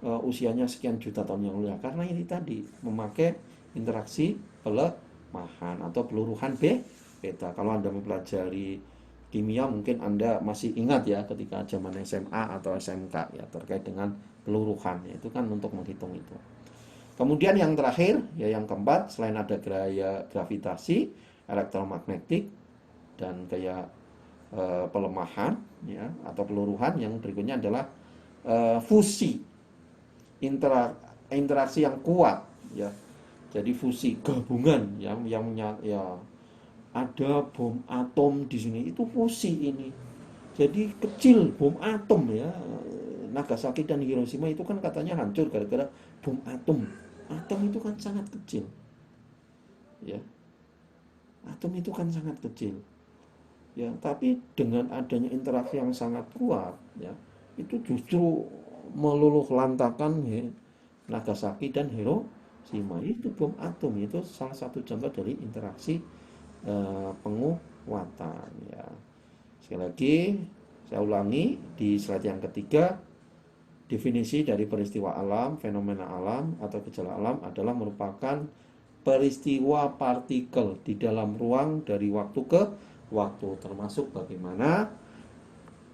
usianya sekian juta tahun yang lalu. Karena ini tadi memakai interaksi pelemahan atau peluruhan beta. Kalau Anda mempelajari kimia mungkin Anda masih ingat ya ketika zaman SMA atau SMK ya terkait dengan peluruhan, itu kan untuk menghitung itu. Kemudian yang terakhir ya yang keempat, selain ada gaya gravitasi, elektromagnetik dan gaya pelemahan ya atau peluruhan, yang berikutnya adalah fusi, interaksi yang kuat ya. Jadi fusi gabungan ya ada bom atom di sini, itu fusi ini. Jadi kecil bom atom ya. Nagasaki dan Hiroshima itu kan katanya hancur gara-gara bom atom. Atom itu kan sangat kecil. Ya. Atom itu kan sangat kecil. Ya, tapi dengan adanya interaksi yang sangat kuat ya, itu justru meluluh lantakan ya, Nagasaki dan Hiroshima. Itu bom atom, itu salah satu contoh dari interaksi penguatan ya. Sekali lagi saya ulangi di slide yang ketiga, definisi dari peristiwa alam, fenomena alam atau gejala alam adalah merupakan peristiwa partikel di dalam ruang dari waktu ke waktu, termasuk bagaimana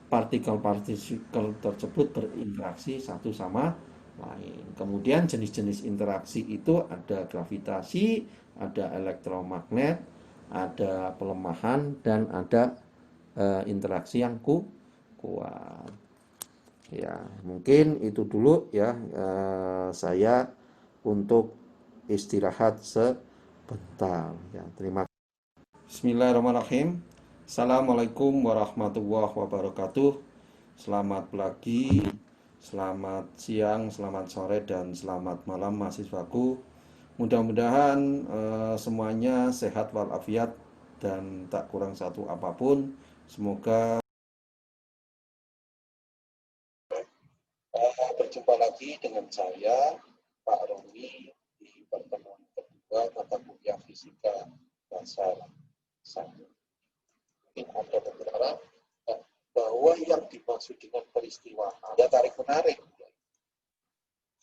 partikel-partikel tersebut berinteraksi satu sama lain. Kemudian jenis-jenis interaksi itu ada gravitasi, ada elektromagnet, ada pelemahan, dan ada interaksi yang kuat. Ya, mungkin itu dulu ya saya untuk istirahat sebentar. Ya, terima kasih. Bismillahirrahmanirrahim. Assalamualaikum warahmatullahi wabarakatuh. Selamat pagi, selamat siang, selamat sore, dan selamat malam mahasiswaku. Mudah-mudahan semuanya sehat walafiat dan tak kurang satu apapun. Semoga berjumpa lagi dengan saya Pak Roni di pertemuan kedua mata kuliah fisika dasar 1. Mungkin ada beberapa bahwa yang dimaksud dengan peristiwa ada tarik menarik.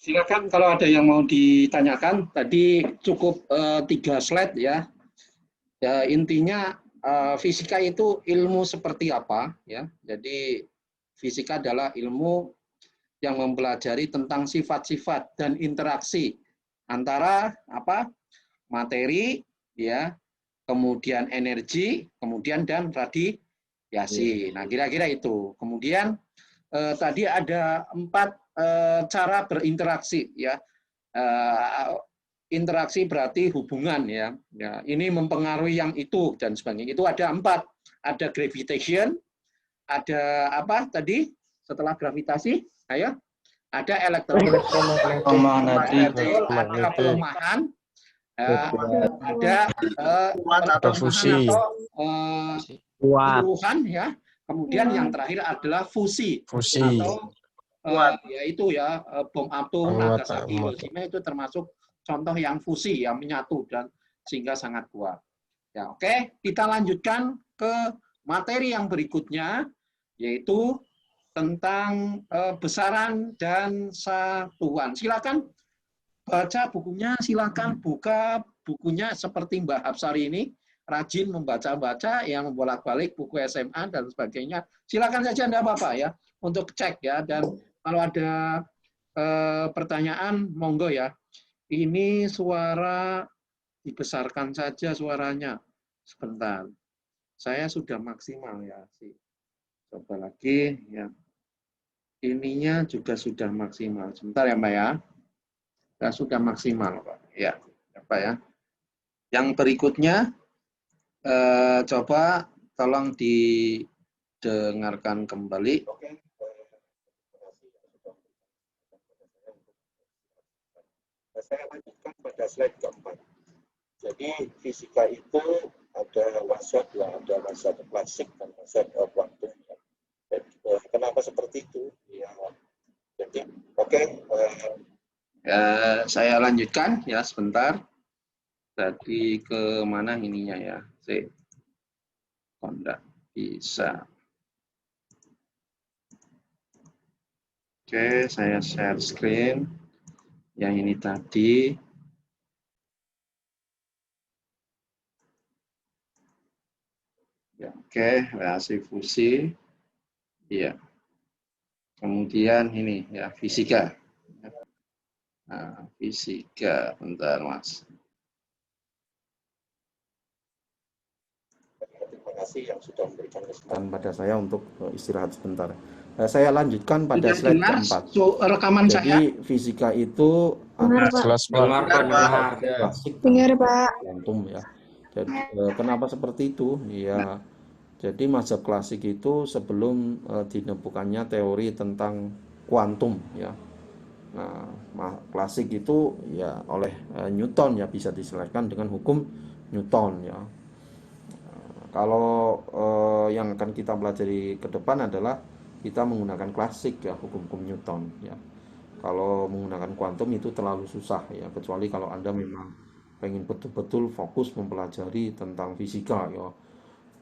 Silakan kalau ada yang mau ditanyakan. Tadi cukup 3 slide ya. Ya intinya fisika itu ilmu seperti apa ya. Jadi fisika adalah ilmu yang mempelajari tentang sifat-sifat dan interaksi antara materi ya, kemudian energi, kemudian dan radiasi. Nah, kira-kira itu. Kemudian tadi ada 4 cara berinteraksi ya. Interaksi berarti hubungan ya. Ya, ini mempengaruhi yang itu dan sebagainya. Itu ada 4. Ada gravitation, ada apa tadi setelah gravitasi? Ayo. Ada elektromagnetik, ada pelemahan, ada fusi peluruhan ya. Kemudian yang terakhir adalah fusi. Atau yaitu ya bom atom, Nagasaki, Hiroshima itu termasuk contoh yang fusi, yang menyatu dan sehingga sangat kuat. Ya, oke, kita lanjutkan ke materi yang berikutnya, yaitu tentang besaran dan satuan. Silakan baca bukunya, silakan buka bukunya seperti Mbak Hapsari ini, rajin membaca-baca, yang bolak-balik buku SMA dan sebagainya. Silakan saja, enggak apa-apa ya, untuk cek ya. Dan kalau ada pertanyaan, monggo ya. Ini suara dibesarkan saja suaranya. Sebentar. Saya sudah maksimal ya sih. Coba lagi ya. Ininya juga sudah maksimal. Sebentar ya, Mbak ya. Ya, sudah maksimal, Pak. Ya, Pak ya. Yang berikutnya coba tolong didengarkan kembali. Saya lanjutkan pada slide keempat. Jadi fisika itu ada wazat, ada wazat klasik dan wazat kuantum. Kenapa seperti itu? Ya, jadi saya lanjutkan ya sebentar. Tadi ke mana ininya ya? Tidak bisa. Oke, saya share screen. Yang ini tadi. Ya, oke, reaksi fusi. Iya. Kemudian ini ya fisika. Nah, fisika, bentar Mas. terima kasih yang sudah memberikan kesempatan pada saya untuk istirahat sebentar. Saya lanjutkan pada slide keempat. Rekaman Jadi fisika itu jelas Pak. Dengar, Pak. kuantum ya. Jadi kenapa seperti itu? Ya, jadi mazhab klasik itu sebelum ditemukannya teori tentang kuantum ya. Nah, klasik itu ya oleh Newton ya, bisa diselesaikan dengan hukum Newton ya. Kalau yang akan kita pelajari ke depan adalah kita menggunakan klasik ya, hukum-hukum Newton ya. Kalau menggunakan kuantum itu terlalu susah ya, kecuali kalau Anda memang pengen betul-betul fokus mempelajari tentang fisika ya.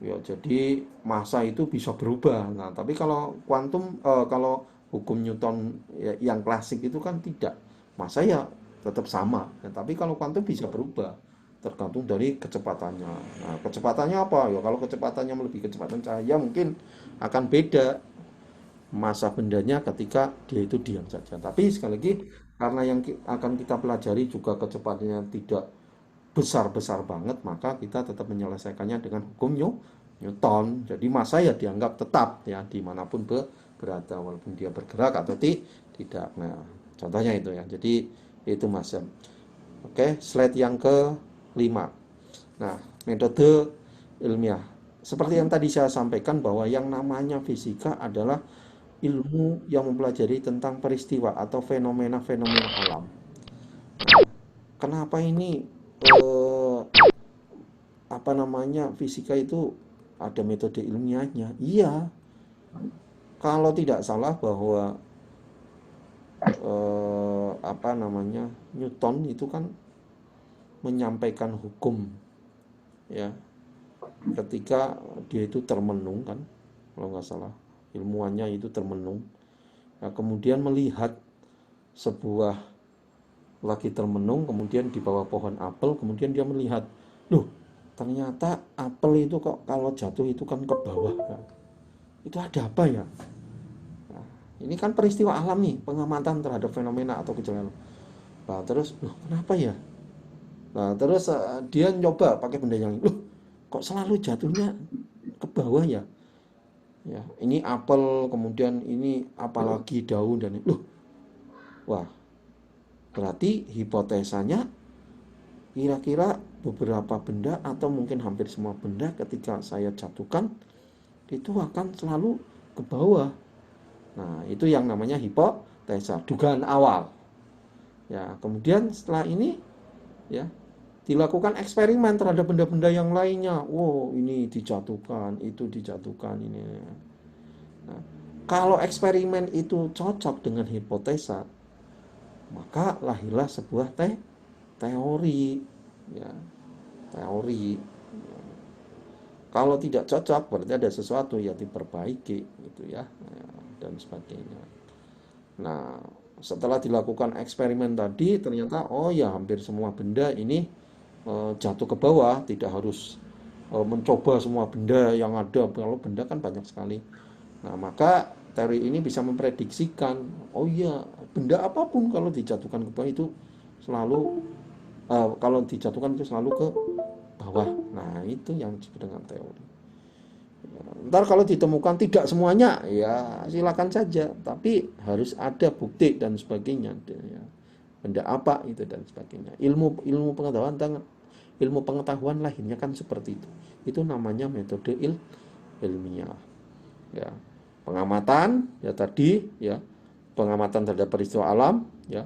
Ya, jadi massa itu bisa berubah. Nah, tapi kalau kuantum kalau hukum Newton ya, yang klasik itu kan tidak. Massa ya tetap sama. Ya, tapi kalau kuantum bisa berubah tergantung dari kecepatannya. Nah, kecepatannya apa? Ya kalau kecepatannya melebihi kecepatan cahaya mungkin akan beda massa bendanya ketika dia itu diam saja. Tapi sekali lagi karena yang akan kita pelajari juga kecepatannya tidak besar-besar banget, maka kita tetap menyelesaikannya dengan hukum Newton. Jadi massa ya dianggap tetap ya dimanapun berada, walaupun dia bergerak atau tidak. Nah, contohnya itu ya. Jadi itu massa. Oke, slide yang ke-5. Nah, metode ilmiah. Seperti yang tadi saya sampaikan bahwa yang namanya fisika adalah ilmu yang mempelajari tentang peristiwa atau fenomena-fenomena alam. Kenapa ini fisika itu ada metode ilmiahnya? Iya, kalau tidak salah bahwa Newton itu kan menyampaikan hukum, ya, ketika dia itu termenung kan, kalau nggak salah ilmuannya itu termenung. Nah, kemudian melihat sebuah lagi termenung, kemudian di bawah pohon apel, kemudian dia melihat, loh, ternyata apel itu kok kalau jatuh itu kan ke bawah, kan? Itu ada apa ya? Nah, ini kan peristiwa alam nih, pengamatan terhadap fenomena atau kejadian. Nah, terus, loh, kenapa ya? Nah, terus dia nyoba pakai benda yang, loh, kok selalu jatuhnya ke bawah ya? Ya, ini apel, kemudian ini apalagi daun dan loh, wah, berarti hipotesanya kira-kira beberapa benda atau mungkin hampir semua benda ketika saya jatuhkan itu akan selalu ke bawah. Nah, itu yang namanya hipotesa, dugaan awal. Ya, kemudian setelah ini ya dilakukan eksperimen terhadap benda-benda yang lainnya. Wow, ini dijatuhkan, itu dijatuhkan, ini. Nah, kalau eksperimen itu cocok dengan hipotesa, maka lahirlah sebuah teori, ya, teori. Ya. Kalau tidak cocok, berarti ada sesuatu yang diperbaiki, gitu ya, dan sebagainya. Nah, setelah dilakukan eksperimen tadi, ternyata oh ya hampir semua benda ini jatuh ke bawah, tidak harus mencoba semua benda yang ada, kalau benda kan banyak sekali. Nah, maka teori ini bisa memprediksikan, oh iya, benda apapun kalau dijatuhkan ke bawah itu selalu kalau dijatuhkan itu selalu ke bawah. Nah, itu yang disebut dengan teori. Ntar kalau ditemukan tidak semuanya, ya silakan saja, tapi harus ada bukti dan sebagainya, ya. Benda apa itu dan sebagainya. Ilmu pengetahuan lahirnya kan seperti itu. Itu namanya metode ilmiah. Ya. Pengamatan ya tadi, ya. Pengamatan terhadap peristiwa alam, ya.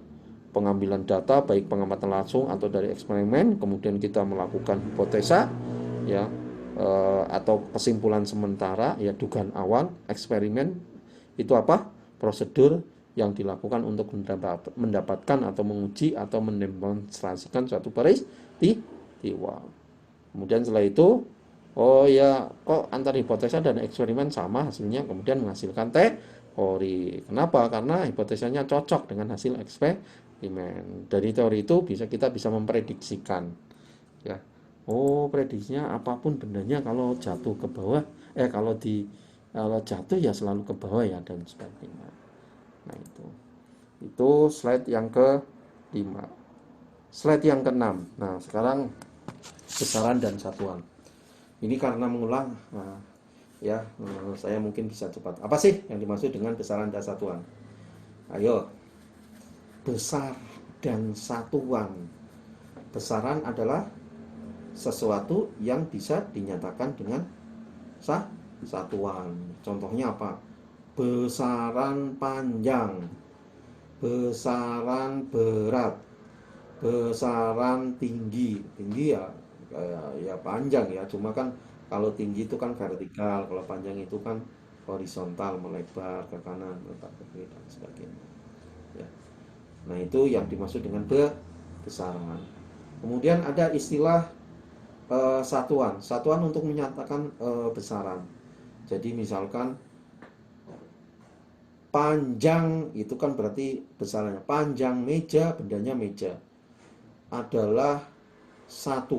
Pengambilan data baik pengamatan langsung atau dari eksperimen, kemudian kita melakukan hipotesa, ya, atau kesimpulan sementara, ya, dugaan awal. Eksperimen itu apa? Prosedur yang dilakukan untuk mendapatkan atau menguji atau mendemonstrasikan suatu peristiwa. Kemudian setelah itu, oh ya, kok antar hipotesa dan eksperimen sama hasilnya, kemudian menghasilkan teori. Kenapa? Karena hipotesanya cocok dengan hasil eksperimen. Dari teori itu kita bisa memprediksikan, ya. Oh, prediksinya apapun bendanya kalau jatuh ke bawah, kalau jatuh ya selalu ke bawah, ya, dan sebagainya. Nah, itu slide yang ke-5. Slide yang ke-6. Nah, sekarang besaran dan satuan. Ini karena mengulang, nah, ya, saya mungkin bisa cepat. Apa sih yang dimaksud dengan besaran dan satuan? Ayo. Besar dan satuan. Besaran adalah sesuatu yang bisa dinyatakan dengan satuan. Contohnya apa? Besaran panjang, besaran berat, besaran tinggi. Tinggi ya panjang, ya, cuma kan kalau tinggi itu kan vertikal, kalau panjang itu kan horizontal, melebar ke kanan, letak ke kiri, dan sebagainya, ya. Nah, itu yang dimaksud dengan besaran. Kemudian ada istilah satuan untuk menyatakan besaran. Jadi misalkan panjang itu kan berarti besarannya. Panjang meja, bendanya meja, adalah 1.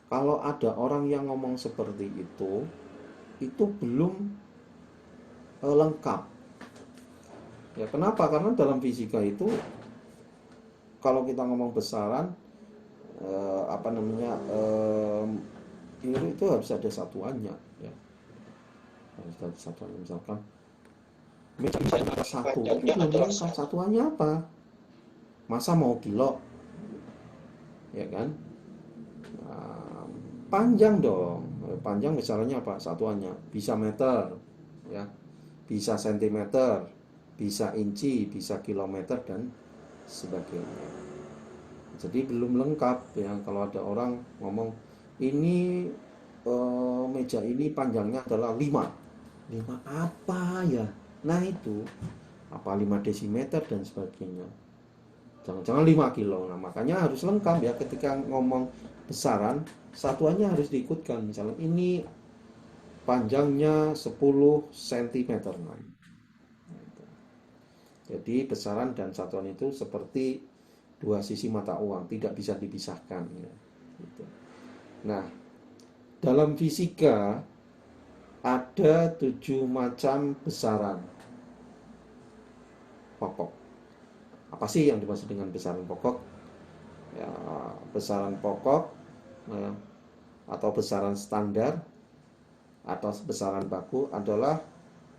Kalau ada orang yang ngomong seperti itu belum lengkap. Ya, kenapa? Karena dalam fisika itu kalau kita ngomong besaran, itu harus ada satuannya, ya. Harus ada satuannya. Misalkan meja 1, itu belum lengkap, satuannya apa? Masa mau kilo, ya kan? Nah, panjang dong. Panjang besarannya apa? Satuannya bisa meter, ya, bisa sentimeter, bisa inci, bisa kilometer, dan sebagainya. Jadi belum lengkap, ya, kalau ada orang ngomong ini meja ini panjangnya adalah 5 apa ya? Nah, itu apa 5 desimeter dan sebagainya. Jangan-jangan 5 kilo. Nah, makanya harus lengkap ya ketika ngomong besaran, satuannya harus diikutkan. Misalnya ini panjangnya 10 cm. Nah, jadi besaran dan satuan itu seperti dua sisi mata uang, tidak bisa dipisahkan ya. Gitu. Nah, dalam fisika ada 7 macam besaran pokok. Apa sih yang dimaksud dengan besaran pokok? Ya, besaran pokok atau besaran standar atau besaran baku adalah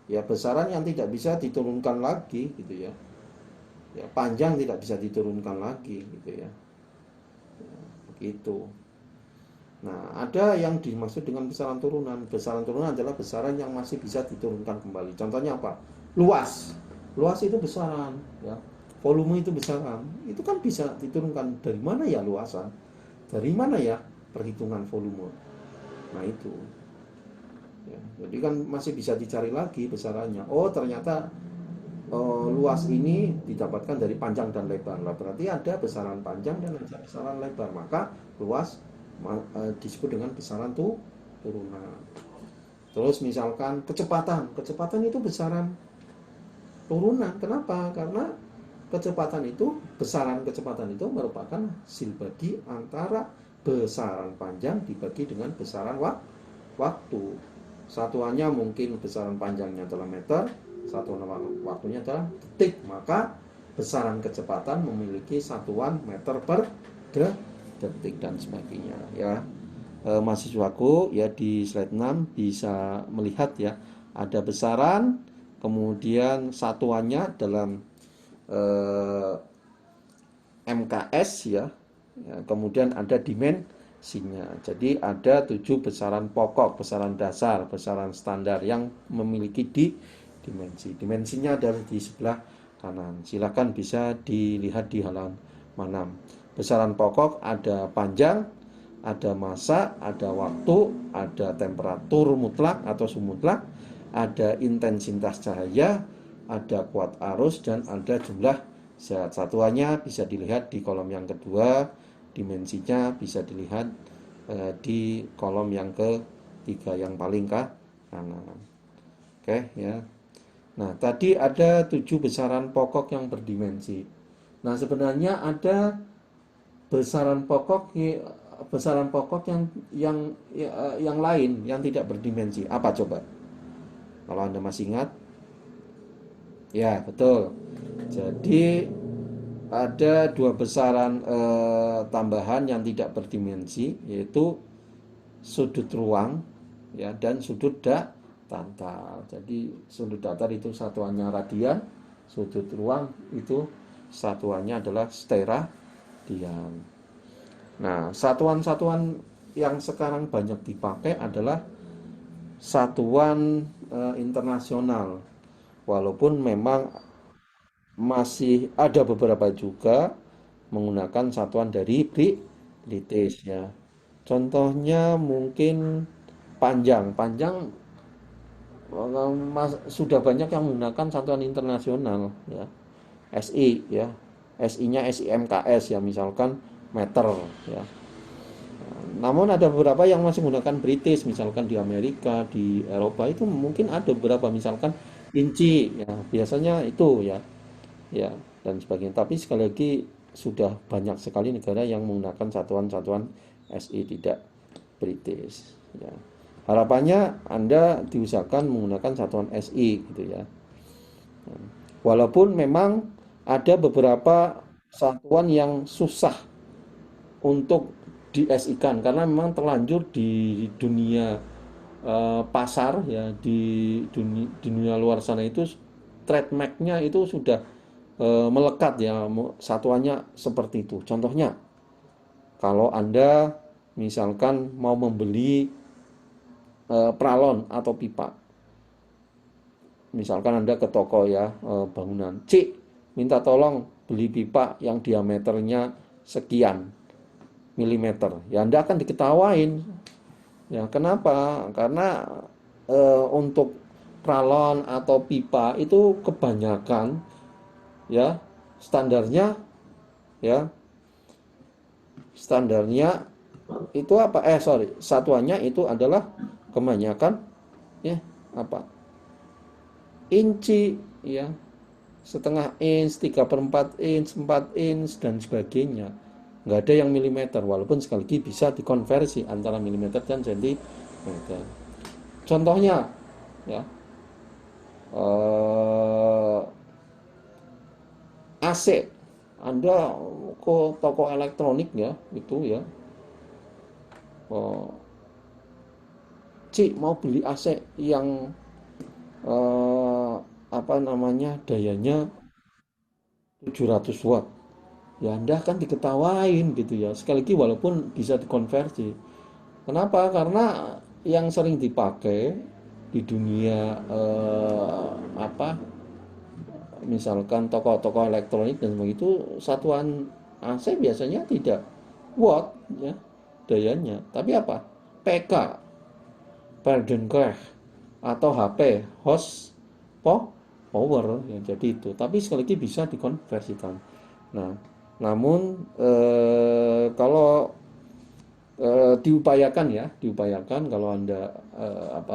ya besaran yang tidak bisa diturunkan lagi gitu ya. Ya, panjang tidak bisa diturunkan lagi gitu ya. Begitu. Nah, ada yang dimaksud dengan besaran turunan. Besaran turunan adalah besaran yang masih bisa diturunkan kembali. Contohnya apa? Luas. Luas itu besaran ya. Volume itu besaran, itu kan bisa diturunkan. Dari mana ya luasan? Dari mana ya perhitungan volume? Nah itu ya, jadi kan masih bisa dicari lagi besarannya. Oh ternyata luas ini didapatkan dari panjang dan lebar. Lah berarti ada besaran panjang dan ada besaran lebar. Maka luas disebut dengan besaran turunan. Terus misalkan kecepatan itu besaran turunan. Kenapa? Karena besaran kecepatan itu merupakan hasil bagi antara besaran panjang dibagi dengan besaran waktu. Satuannya mungkin besaran panjangnya adalah meter, satuan waktunya adalah detik. Maka besaran kecepatan memiliki satuan meter per detik dan sebagainya ya. Mahasiswaku ya di slide 6 bisa melihat ya, ada besaran, kemudian satuannya dalam MKS ya, kemudian ada dimensinya. Jadi ada 7 besaran pokok, besaran dasar, besaran standar yang memiliki dimensi. Dimensinya ada di sebelah kanan. Silakan bisa dilihat di halaman 6. Besaran pokok ada panjang, ada massa, ada waktu, ada temperatur mutlak atau sumutlak, ada intensitas cahaya, ada kuat arus, dan ada jumlah zat. Satuannya bisa dilihat di kolom yang kedua, dimensinya bisa dilihat di kolom yang ketiga yang paling kanan. Oke ya. Nah tadi ada 7 besaran pokok yang berdimensi. Nah sebenarnya ada besaran pokok yang lain yang tidak berdimensi. Apa coba? Kalau Anda masih ingat? Ya, betul. Jadi ada 2 besaran tambahan yang tidak berdimensi, yaitu sudut ruang ya dan sudut datar. Jadi sudut datar itu satuannya radian, sudut ruang itu satuannya adalah steradian. Nah, satuan-satuan yang sekarang banyak dipakai adalah satuan internasional. Walaupun memang masih ada beberapa juga menggunakan satuan dari British ya. Contohnya mungkin panjang sudah banyak yang menggunakan satuan internasional ya. SI ya. SI-nya SIMKS ya, misalkan meter ya. Namun ada beberapa yang masih menggunakan British, misalkan di Amerika, di Eropa itu mungkin ada beberapa misalkan inci ya, biasanya itu ya dan sebagainya. Tapi sekali lagi sudah banyak sekali negara yang menggunakan satuan-satuan SI tidak British ya. Harapannya Anda diusahakan menggunakan satuan SI gitu ya. Walaupun memang ada beberapa satuan yang susah untuk di-SI-kan karena memang terlanjur di dunia pasar ya, di dunia luar sana itu trademark-nya itu sudah melekat ya, satuannya seperti itu. Contohnya kalau Anda misalkan mau membeli pralon atau pipa, misalkan Anda ke toko ya, bangunan, Cik minta tolong beli pipa yang diameternya sekian milimeter, ya Anda akan diketawain ya. Kenapa? Karena untuk pralon atau pipa itu kebanyakan ya standarnya ya. Standarnya itu apa? Satuannya itu adalah kebanyakan ya apa? Inci ya. Setengah inch, 3/4 inch, 4 inch dan sebagainya. Nggak ada yang milimeter, walaupun sekali lagi bisa dikonversi antara milimeter dan sentimeter. Contohnya ya, AC. Anda ke toko elektronik ya, itu ya. Cik mau beli AC yang dayanya 700 watt. Ya Anda akan diketawain gitu ya. Sekali lagi walaupun bisa dikonversi. Kenapa? Karena yang sering dipakai di dunia misalkan toko-toko elektronik dan begitu, satuan AC biasanya tidak watt ya dayanya, tapi apa? PK, Feldenkrais, atau HP, host power ya, jadi itu. Tapi sekali lagi bisa dikonversikan. Nah, namun kalau diupayakan kalau Anda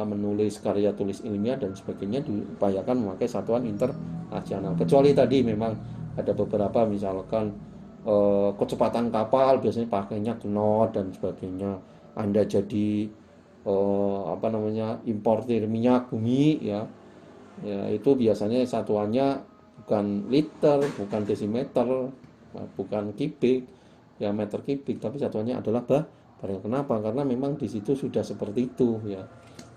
menulis karya tulis ilmiah dan sebagainya, diupayakan memakai satuan internasional. Kecuali tadi memang ada beberapa misalkan kecepatan kapal biasanya pakainya knot dan sebagainya. Anda jadi importir minyak bumi ya. Ya, itu biasanya satuannya bukan liter, bukan desimeter, bukan kubik, ya meter kubik, tapi satuannya adalah bar. Kenapa? Karena memang di situ sudah seperti itu ya.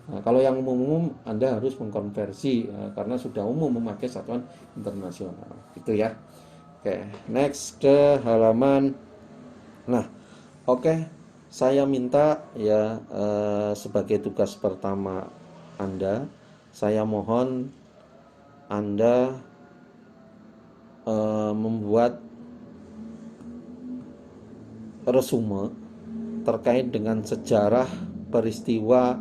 Nah, kalau yang umum-umum Anda harus mengkonversi ya, karena sudah umum memakai satuan internasional. Itu ya. Oke, next ke halaman. Nah, oke. Saya minta ya sebagai tugas pertama Anda, saya mohon Anda membuat resume terkait dengan sejarah peristiwa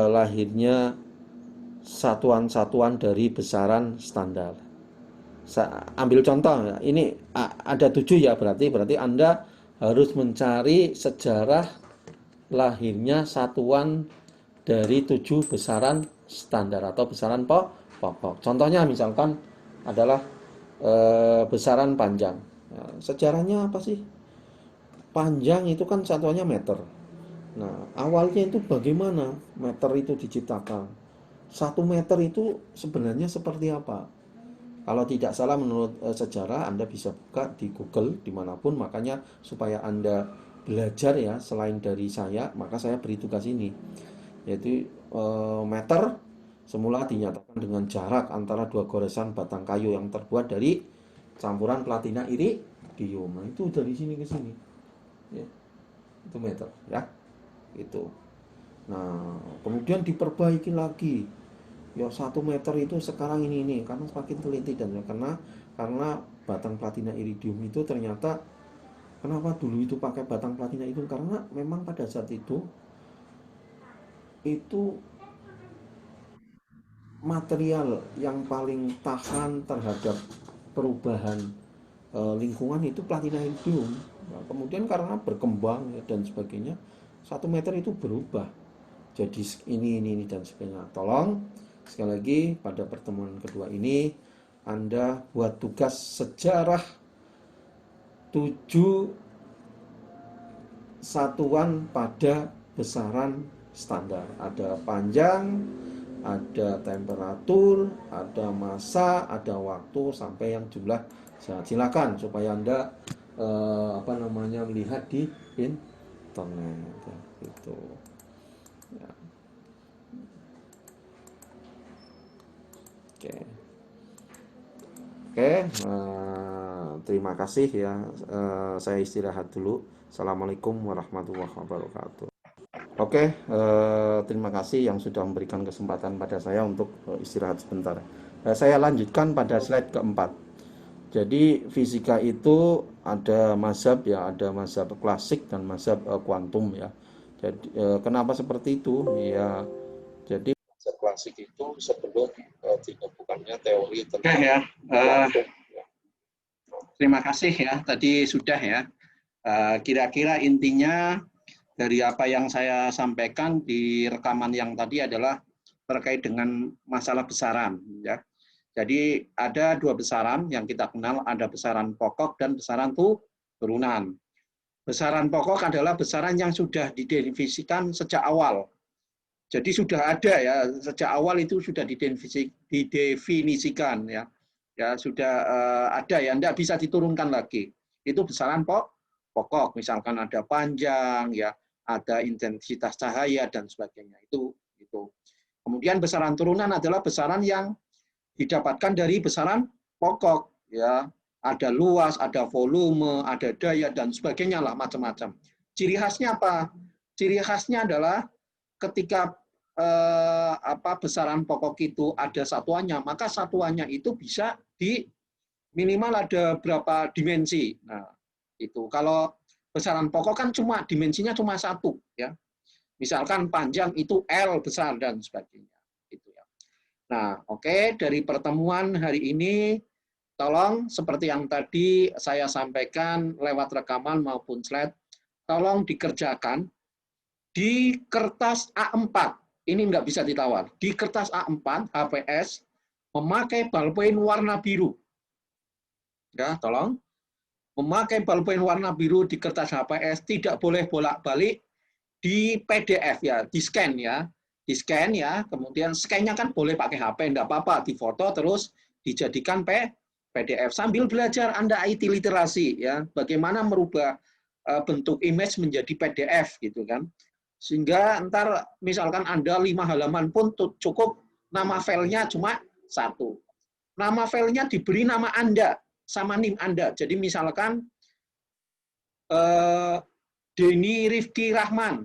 lahirnya satuan-satuan dari besaran standar. Ambil contoh ya, ini ada 7 ya, berarti Anda harus mencari sejarah lahirnya satuan dari 7 besaran standar atau besaran pokok. Contohnya misalkan adalah besaran panjang. Nah, sejarahnya apa sih? Panjang itu kan satuannya meter. Nah, awalnya itu bagaimana meter itu diciptakan? 1 meter itu sebenarnya seperti apa? Kalau tidak salah menurut sejarah, Anda bisa buka di Google dimanapun. Makanya supaya Anda belajar ya, selain dari saya, maka saya beri tugas ini, yaitu meter semula dinyatakan dengan jarak antara 2 goresan batang kayu yang terbuat dari campuran platina iridium. Nah, itu dari sini ke sini ya, itu meter ya, itu. Nah, kemudian diperbaiki lagi ya, 1 meter itu sekarang ini karena semakin teliti dan karena batang platina iridium itu ternyata, kenapa dulu itu pakai batang platina itu, karena memang pada saat itu material yang paling tahan terhadap perubahan lingkungan itu platina iridium. Nah, kemudian karena berkembang ya, dan sebagainya, 1 meter itu berubah jadi ini dan sebagainya. Tolong sekali lagi pada pertemuan kedua ini Anda buat tugas sejarah 7 satuan pada besaran standar. Ada panjang, ada temperatur, ada massa, ada waktu, sampai yang jumlah. Silakan supaya Anda melihat di internet gitu. Ya. Oke, terima kasih ya. Saya istirahat dulu. Assalamualaikum warahmatullahi wabarakatuh. Oke, terima kasih yang sudah memberikan kesempatan pada saya untuk istirahat sebentar. Saya lanjutkan pada slide keempat. Jadi fisika itu ada mazhab ya, ada mazhab klasik dan mazhab kuantum ya. Jadi kenapa seperti itu? Ya, jadi Mazhab klasik itu sebelum ditemukannya teori tentang Oke ya. kuantum. Terima kasih ya, tadi sudah ya. Kira-kira intinya dari apa yang saya sampaikan di rekaman yang tadi adalah terkait dengan masalah besaran ya. Jadi ada dua besaran yang kita kenal, ada besaran pokok dan besaran turunan. Besaran pokok adalah besaran yang sudah didefinisikan sejak awal. Jadi sudah ada ya, sejak awal itu sudah didefinisikan ya. Ya sudah ada ya, tidak bisa diturunkan lagi. Itu besaran pokok, misalkan ada panjang ya, ada intensitas cahaya dan sebagainya. Itu. Kemudian besaran turunan adalah besaran yang didapatkan dari besaran pokok ya. Ada luas, ada volume, ada daya dan sebagainya lah, macam-macam. Ciri khasnya apa? Ciri khasnya adalah ketika besaran pokok itu ada satuannya, maka satuannya itu bisa di minimal ada berapa dimensi. Nah, itu kalau besaran pokok kan cuma dimensinya cuma satu ya. Misalkan panjang itu L besar dan sebagainya. Gitu ya. Nah, oke, dari pertemuan hari ini tolong seperti yang tadi saya sampaikan lewat rekaman maupun slide, tolong dikerjakan di kertas A4. Ini nggak bisa ditawar. Di kertas A4 HPS memakai ballpoint warna biru. Ya, tolong memakai ballpoint warna biru di kertas HPS, tidak boleh bolak-balik di PDF ya, di scan ya, kemudian scan-nya kan boleh pakai HP, enggak apa-apa, difoto terus dijadikan PDF sambil belajar Anda IT literasi ya, bagaimana merubah bentuk image menjadi PDF gitu kan. Sehingga ntar misalkan Anda 5 halaman pun cukup nama filenya cuma 1. Nama filenya diberi nama Anda sama NIM Anda. Jadi misalkan Denny Rifki Rahman,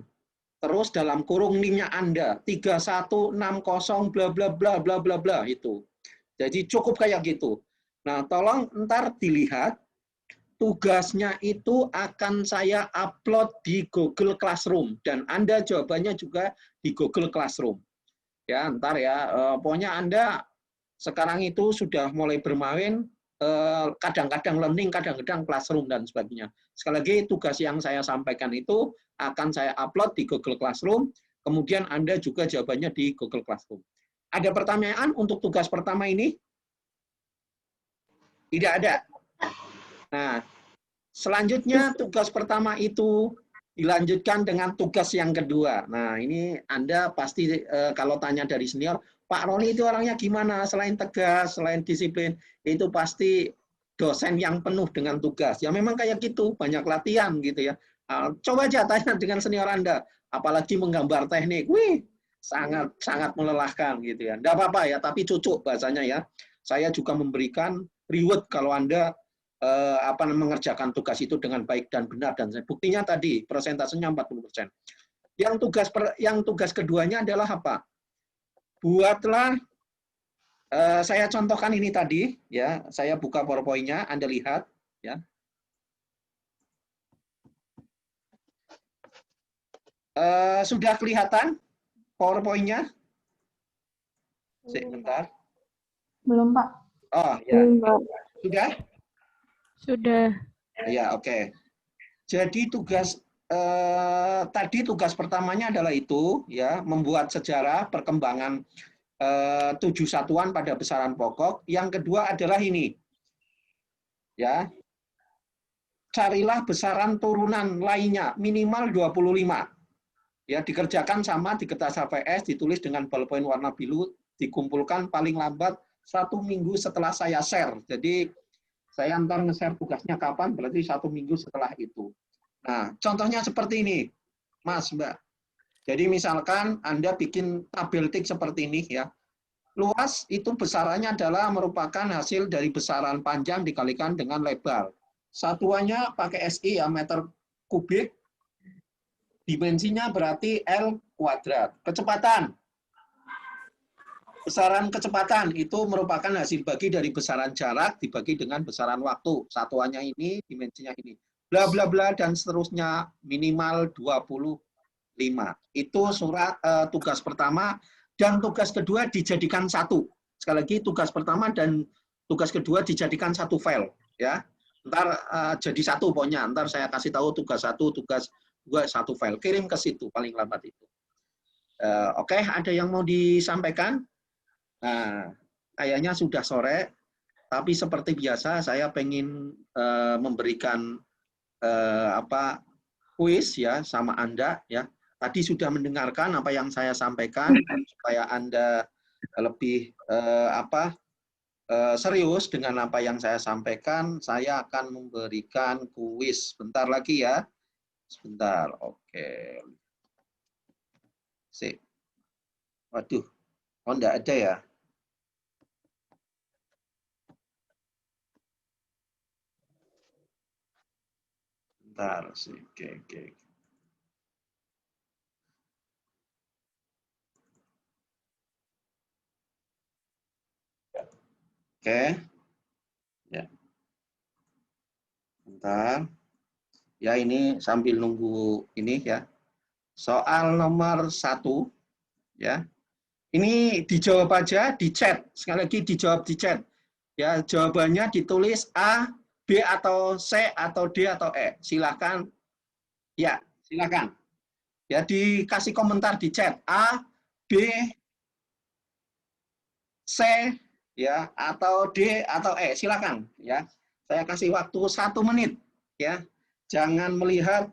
terus dalam kurung NIM-nya Anda 3160 bla bla bla bla bla bla itu. Jadi cukup kayak gitu. Nah, tolong ntar dilihat tugasnya itu akan saya upload di Google Classroom dan Anda jawabannya juga di Google Classroom. Ya, ntar ya. Pokoknya Anda sekarang itu sudah mulai bermain kadang-kadang learning, kadang-kadang classroom dan sebagainya. Sekali lagi tugas yang saya sampaikan itu akan saya upload di Google Classroom, kemudian Anda juga jawabannya di Google Classroom. Ada pertanyaan untuk tugas pertama ini? Tidak ada. Nah, selanjutnya tugas pertama itu dilanjutkan dengan tugas yang kedua. Nah, ini Anda pasti kalau tanya dari senior, Pak Roni itu orangnya gimana? Selain tegas, selain disiplin, itu pasti dosen yang penuh dengan tugas. Ya memang kayak gitu, banyak latihan gitu ya. Coba aja tanya dengan senior Anda, apalagi menggambar teknik. Wih, sangat melelahkan gitu ya. Enggak apa-apa ya, tapi cucuk bahasanya ya. Saya juga memberikan reward kalau Anda mengerjakan tugas itu dengan baik dan benar, dan buktinya tadi persentasenya 40%. Yang tugas keduanya adalah apa? Buatlah saya contohkan ini tadi ya, saya buka PowerPoint-nya, Anda lihat ya. Sudah kelihatan PowerPoint-nya? Sebentar. Belum, Pak. Oh, ya. Sudah? Sudah. Ya, oke. Jadi tadi tugas pertamanya adalah itu ya, membuat sejarah perkembangan 7 satuan pada besaran pokok. Yang kedua adalah ini. Ya. Carilah besaran turunan lainnya minimal 25. Ya, dikerjakan sama di kertas HPS, ditulis dengan ballpoint warna biru, dikumpulkan paling lambat 1 minggu setelah saya share. Jadi saya ntar nge-share tugasnya kapan, berarti 1 minggu setelah itu. Nah, contohnya seperti ini, Mas, Mbak. Jadi misalkan Anda bikin tabel tik seperti ini ya. Luas itu besarannya adalah merupakan hasil dari besaran panjang dikalikan dengan lebar. Satuannya pakai SI ya, meter kubik. Dimensinya berarti L kuadrat. Kecepatan. Besaran kecepatan itu merupakan hasil bagi dari besaran jarak dibagi dengan besaran waktu. Satuannya ini, dimensinya ini. Bla bla bla dan seterusnya minimal 25. Itu surat tugas pertama dan tugas kedua dijadikan satu. Sekali lagi tugas pertama dan tugas kedua dijadikan satu file ya. Ntar jadi satu pokoknya. Ntar saya kasih tahu tugas 1, tugas 2, satu file. Kirim ke situ paling lambat itu. Oke, ada yang mau disampaikan? Nah, kayaknya sudah sore. Tapi seperti biasa, saya pengen memberikan kuis ya sama Anda ya. Tadi sudah mendengarkan apa yang saya sampaikan supaya Anda lebih serius dengan apa yang saya sampaikan. Saya akan memberikan kuis. Bentar lagi ya. Sebentar. Oke. Sip. Waduh. Oh, enggak ada ya. Bentar sih. Oke. Oke. Ya. Bentar. Ya, ini sambil nunggu ini ya. Soal nomor 1 ya. Ini dijawab aja di chat. Sekali lagi dijawab di chat. Ya, jawabannya ditulis A, B atau C atau D atau E. Silakan. Ya, silakan. Ya, dikasih komentar di chat A, B, C ya atau D atau E. Silakan ya. Saya kasih waktu 1 menit ya. Jangan melihat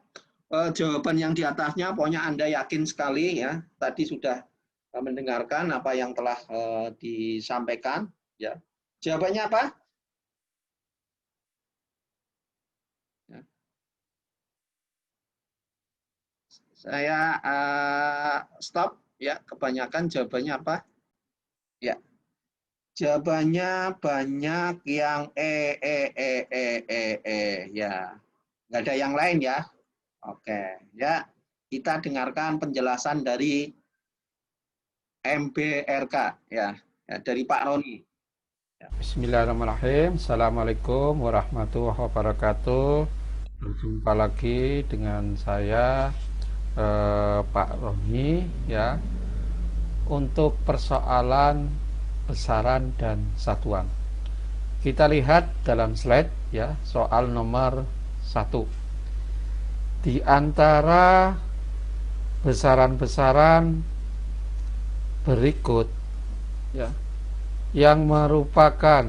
jawaban yang di atasnya, pokoknya Anda yakin sekali ya. Tadi sudah mendengarkan apa yang telah disampaikan ya. Jawabannya apa? Ya. Saya stop ya, kebanyakan jawabannya apa? Ya. Jawabannya banyak yang ya. Nggak ada yang lain ya. Oke, ya. Kita dengarkan penjelasan dari MBRK ya, dari Pak Roni. Ya. Bismillahirrahmanirrahim. Assalamualaikum warahmatullahi wabarakatuh. Berjumpa lagi dengan saya Pak Roni ya. Untuk persoalan besaran dan satuan. Kita lihat dalam slide ya, soal nomor 1. Di antara besaran-besaran berikut ya, yang merupakan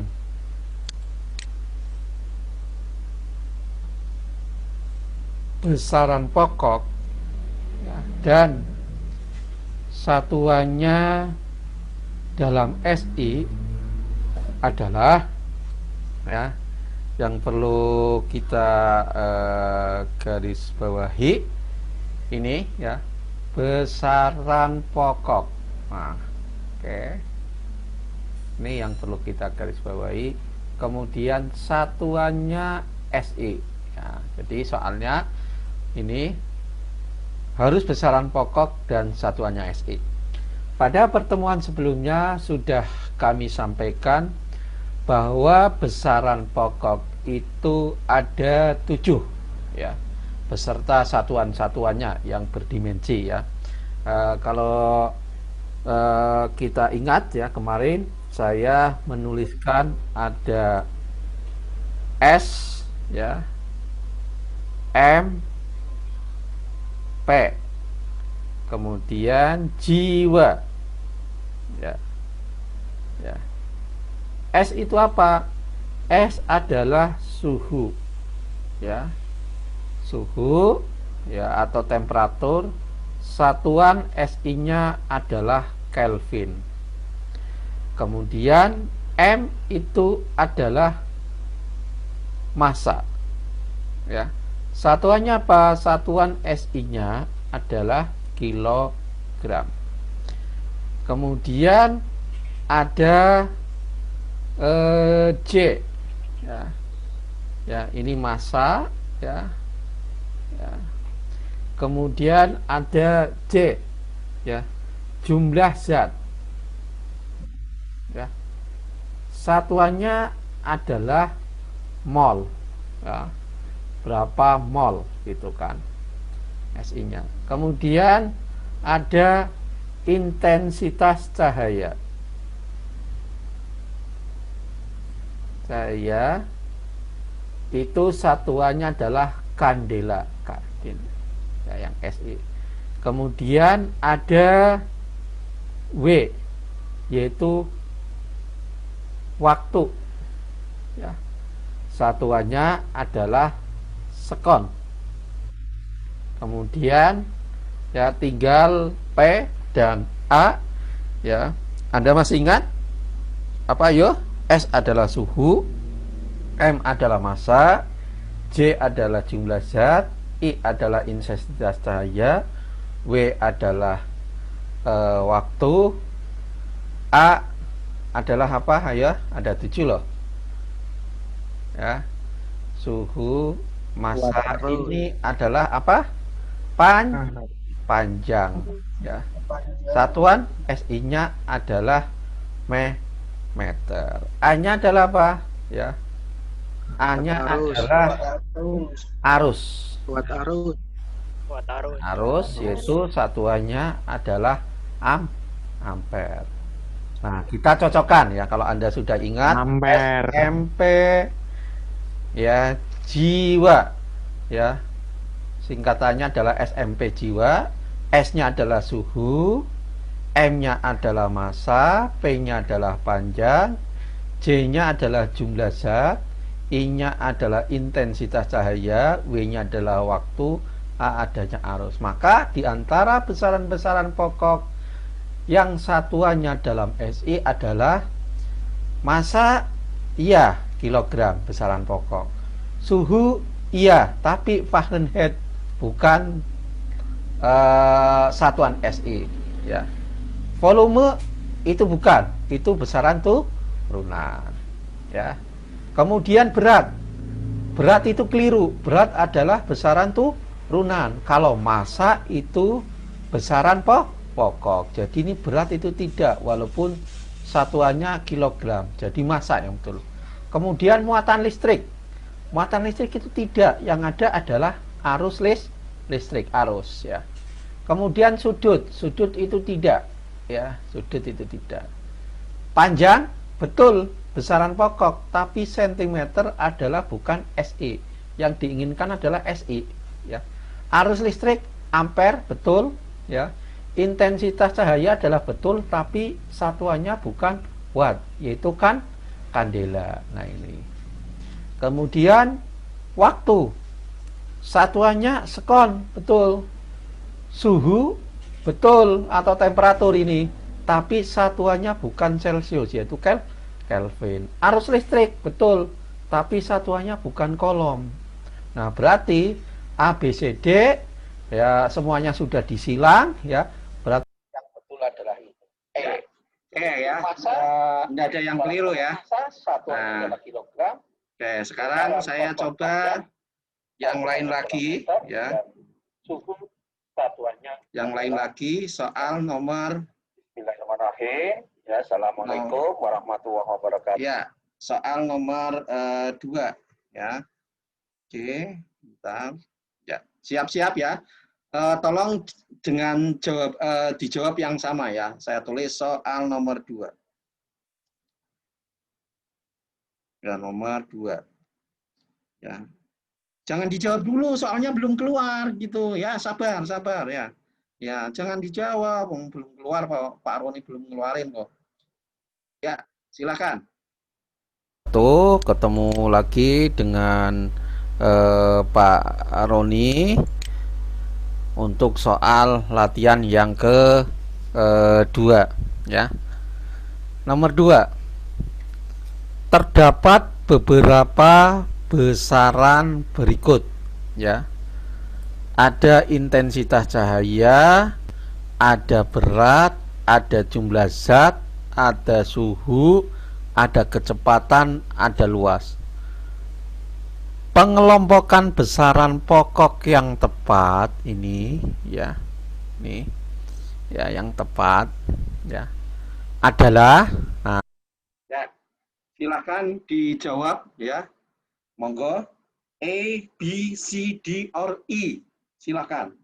besaran pokok ya, dan satuannya dalam SI adalah ya, yang perlu kita garis bawahi ini ya, besaran pokok. Nah, oke. Ini yang perlu kita garis bawahi. Kemudian satuannya SI. Ya, jadi soalnya ini harus besaran pokok dan satuannya SI. Pada pertemuan sebelumnya sudah kami sampaikan bahwa besaran pokok itu ada 7 ya, beserta satuan-satuannya yang berdimensi ya. Kalau kita ingat ya, kemarin saya menuliskan ada S ya, M, P, kemudian jiwa ya. S itu apa? S adalah suhu ya, suhu ya atau temperatur. Satuan SI-nya adalah Kelvin. Kemudian M itu adalah massa ya. Satuannya apa? Satuan SI-nya adalah kilogram. Kemudian ada J ya, ini massa ya. Kemudian ada J ya, jumlah zat ya. Satuannya adalah mol ya, berapa mol gitu kan SI-nya. Kemudian ada intensitas cahaya itu satuannya adalah kandela, ya, yang SI. Kemudian ada W, yaitu waktu, ya, satuannya adalah sekon. Kemudian ya tinggal P dan A, ya. Anda masih ingat apa? Yo, S adalah suhu, M adalah massa, J adalah jumlah zat, I adalah intensitas cahaya, W adalah waktu, A adalah apa? Ayo, ada 7 loh. Ya. Suhu, massa ini adalah apa? Panjang, ya. Satuan SI-nya adalah meter. A-nya adalah apa? Ya. A-nya adalah arus. Arus, yaitu satuannya adalah ampere. Nah, kita cocokkan ya, kalau Anda sudah ingat Ampere. SMP, ya, jiwa, ya, singkatannya adalah SMP jiwa, S-nya adalah suhu, M-nya adalah massa, P-nya adalah panjang, J-nya adalah jumlah zat, I-nya adalah intensitas cahaya, W-nya adalah waktu, A adanya arus. Maka di antara besaran-besaran pokok yang satuannya dalam SI adalah massa, iya, kilogram besaran pokok. Suhu, iya, tapi Fahrenheit, bukan satuan SI, ya. Volume itu bukan, itu besaran turunan, ya. Kemudian berat itu keliru, berat adalah besaran turunan. Kalau massa itu besaran pokok. Jadi ini berat itu tidak, walaupun satuannya kilogram. Jadi massa yang betul. Kemudian muatan listrik itu tidak, yang ada adalah arus listrik, arus, ya. Kemudian sudut itu tidak, ya, sudut itu tidak. Panjang betul besaran pokok, tapi sentimeter adalah bukan SI. Yang diinginkan adalah SI, ya. Arus listrik ampere betul, ya. Intensitas cahaya adalah betul, tapi satuannya bukan watt, yaitu kandela. Nah, ini. Kemudian waktu, satuannya sekon, betul. Suhu, betul, atau temperatur ini, tapi satuannya bukan Celcius, yaitu Kelvin. Arus listrik, betul, tapi satuannya bukan kolom. Nah, berarti A, B, C, D, ya, semuanya sudah disilang, ya. Berarti yang betul adalah itu. Ya. Tidak ada yang keliru ya. Nah, oke, sekarang saya coba yang lain lagi, ya. Yang lain lagi soal nomor. Bismillahirrahmanirrahim. Ya, assalamualaikum warahmatullahi wabarakatuh. Ya, soal nomor 2, ya. Oke, bentar. Ya, siap-siap ya. Tolong dengan dijawab yang sama ya. Saya tulis soal nomor 2. Ya, nomor 2. Ya. Jangan dijawab dulu, soalnya belum keluar gitu ya. Sabar ya. Ya, jangan dijawab, belum keluar Pak Roni belum ngeluarin kok. Ya, silakan. Tuh, ketemu lagi dengan Pak Roni untuk soal latihan yang kedua, ya. Nomor 2. Terdapat beberapa besaran berikut, ya. Ada intensitas cahaya, ada berat, ada jumlah zat, ada suhu, ada kecepatan, ada luas. Pengelompokan besaran pokok yang tepat ini, ya, nih, ya, yang tepat, ya, adalah, nah, ya, silakan dijawab ya, monggo. A, B, C, D, or E, silakan.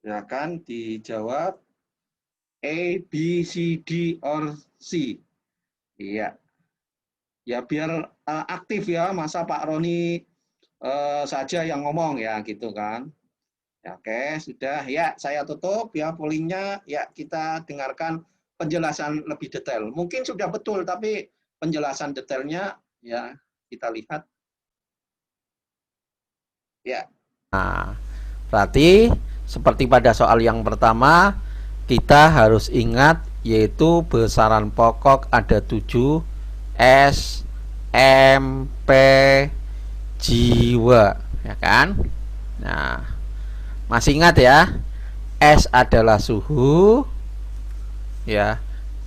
Silakan dijawab. A, B, C, D, or C. Iya. Ya biar aktif ya, masa Pak Roni saja yang ngomong ya gitu kan. Ya, oke, sudah ya, saya tutup ya pollingnya. Ya, kita dengarkan penjelasan lebih detail. Mungkin sudah betul, tapi penjelasan detailnya ya kita lihat. Ya. Nah, berarti seperti pada soal yang pertama, kita harus ingat yaitu besaran pokok ada 7, S, M, P, jiwa, ya kan? Nah, masih ingat ya, S adalah suhu, ya,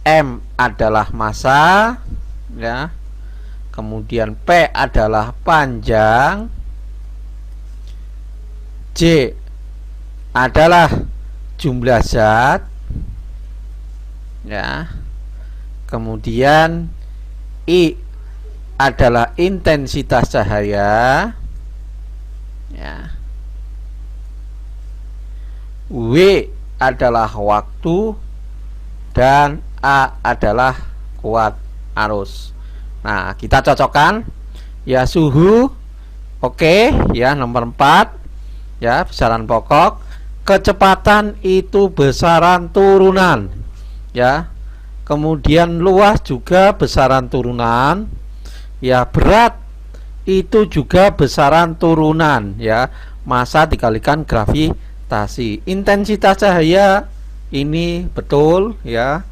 M adalah massa, ya, kemudian P adalah panjang, J adalah jumlah zat, ya, kemudian I adalah intensitas cahaya, ya, W adalah waktu, dan A adalah kuat arus. Nah, kita cocokkan ya, suhu oke, ya, nomor 4 ya, besaran pokok. Kecepatan itu besaran turunan, ya, kemudian luas juga besaran turunan, ya, berat itu juga besaran turunan, ya, massa dikalikan gravitasi. Intensitas cahaya ini betul, ya,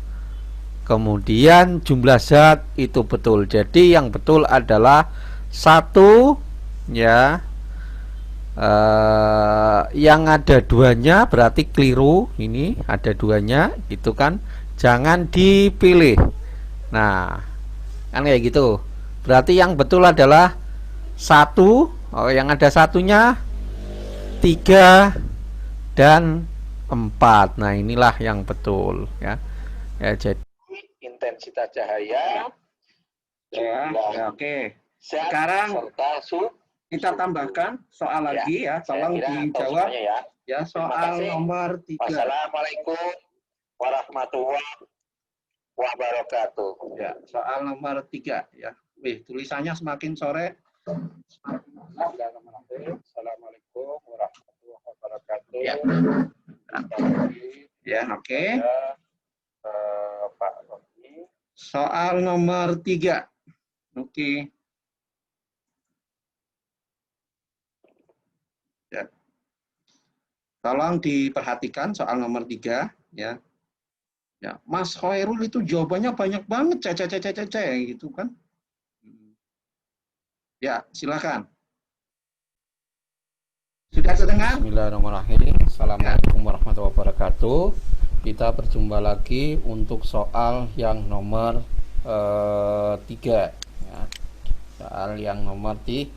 kemudian jumlah zat itu betul. Jadi yang betul adalah 1, ya, yang ada 2-nya berarti keliru. Ini ada 2-nya itu kan, jangan dipilih. Nah, kan kayak gitu. Berarti yang betul adalah 1. Yang ada 1-nya 3 dan 4. Nah, inilah yang betul, ya. Ya, jadi intensitas cahaya, Ya, oke. Sekarang kita tambahkan soal lagi ya, tolong dijawab ya, soal nomor 3. Wassalamualaikum warahmatullahi wabarakatuh. Ya, soal nomor 3 ya. Tulisannya semakin sore. Assalamualaikum warahmatullahi wabarakatuh. Ya. Ya, oke. Pak Roni. Soal nomor 3. Oke. Ya. Tolong diperhatikan soal nomor 3 ya. Ya, Mas Khairul itu jawabannya banyak banget, gitu kan. Ya, silakan. Sudah terdengar? Bismillahirrahmanirrahim. Assalamualaikum warahmatullahi wabarakatuh. Kita berjumpa lagi untuk soal yang nomor 3 ya. Soal yang nomor 3.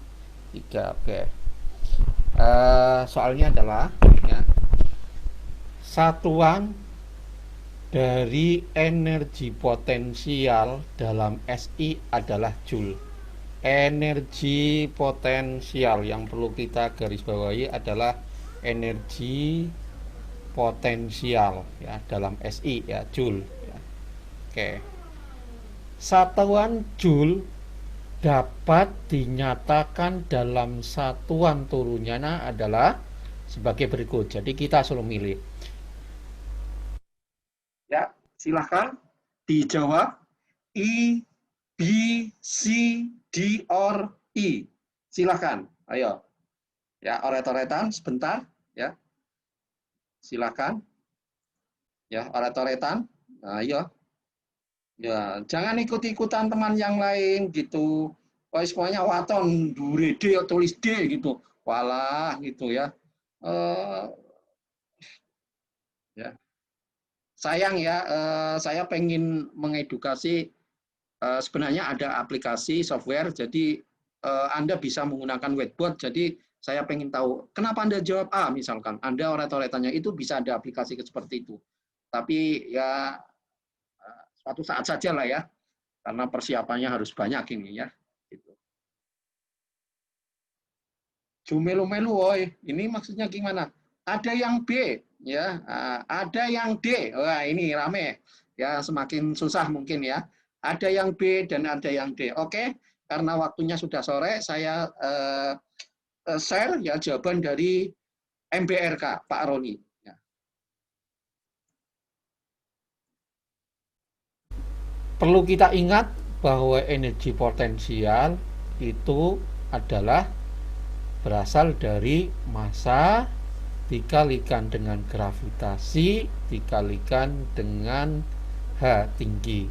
Oke. Soalnya adalah ya, satuan dari energi potensial dalam SI adalah Joule. Energi potensial yang perlu kita garis bawahi adalah energi potensial ya, dalam SI ya, Joule ya. Oke. Satuan Joule dapat dinyatakan dalam satuan turunnya adalah sebagai berikut. Jadi kita suruh milih. Ya, silahkan dijawab. I, B, C, D, or E. Silahkan, ayo. Ya, oret-oretan sebentar. Ya, silahkan. Ya, oret-oretan. Ayo. Ya, jangan ikut-ikutan teman yang lain gitu. Wah, semuanya waton, dure D, tulis D gitu. Walah gitu ya. Ya. Sayang ya, saya pengen mengedukasi. Sebenarnya ada aplikasi software, jadi Anda bisa menggunakan whiteboard. Jadi saya pengen tahu kenapa Anda jawab A, misalkan Anda oret-oretannya itu bisa ada aplikasi seperti itu. Tapi ya suatu saat saja lah ya, karena persiapannya harus banyak ini ya. Gitu. Jumelu-melu, woi, ini maksudnya gimana? Ada yang B, ya, ada yang D. Wah, ini rame, ya, semakin susah mungkin ya. Ada yang B dan ada yang D. Oke, karena waktunya sudah sore, saya share ya jawaban dari MBRK, Pak Roni. Ya. Perlu kita ingat bahwa energi potensial itu adalah berasal dari massa dikalikan dengan gravitasi dikalikan dengan H tinggi.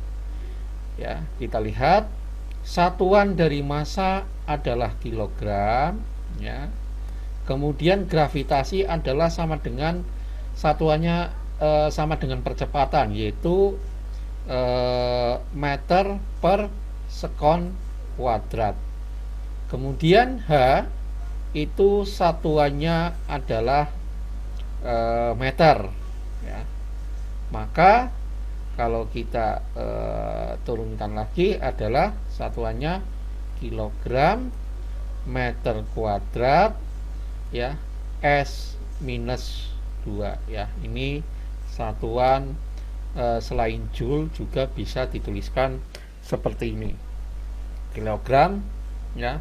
Ya, kita lihat satuan dari massa adalah kilogram, ya. Kemudian gravitasi adalah sama dengan satuannya sama dengan percepatan, yaitu meter per sekon kuadrat. Kemudian H itu satuannya adalah meter, ya. Maka kalau kita turunkan lagi adalah satuannya kilogram meter kuadrat, ya, S minus 2, ya. Ini satuan selain joule juga bisa dituliskan seperti ini, kilogram, ya,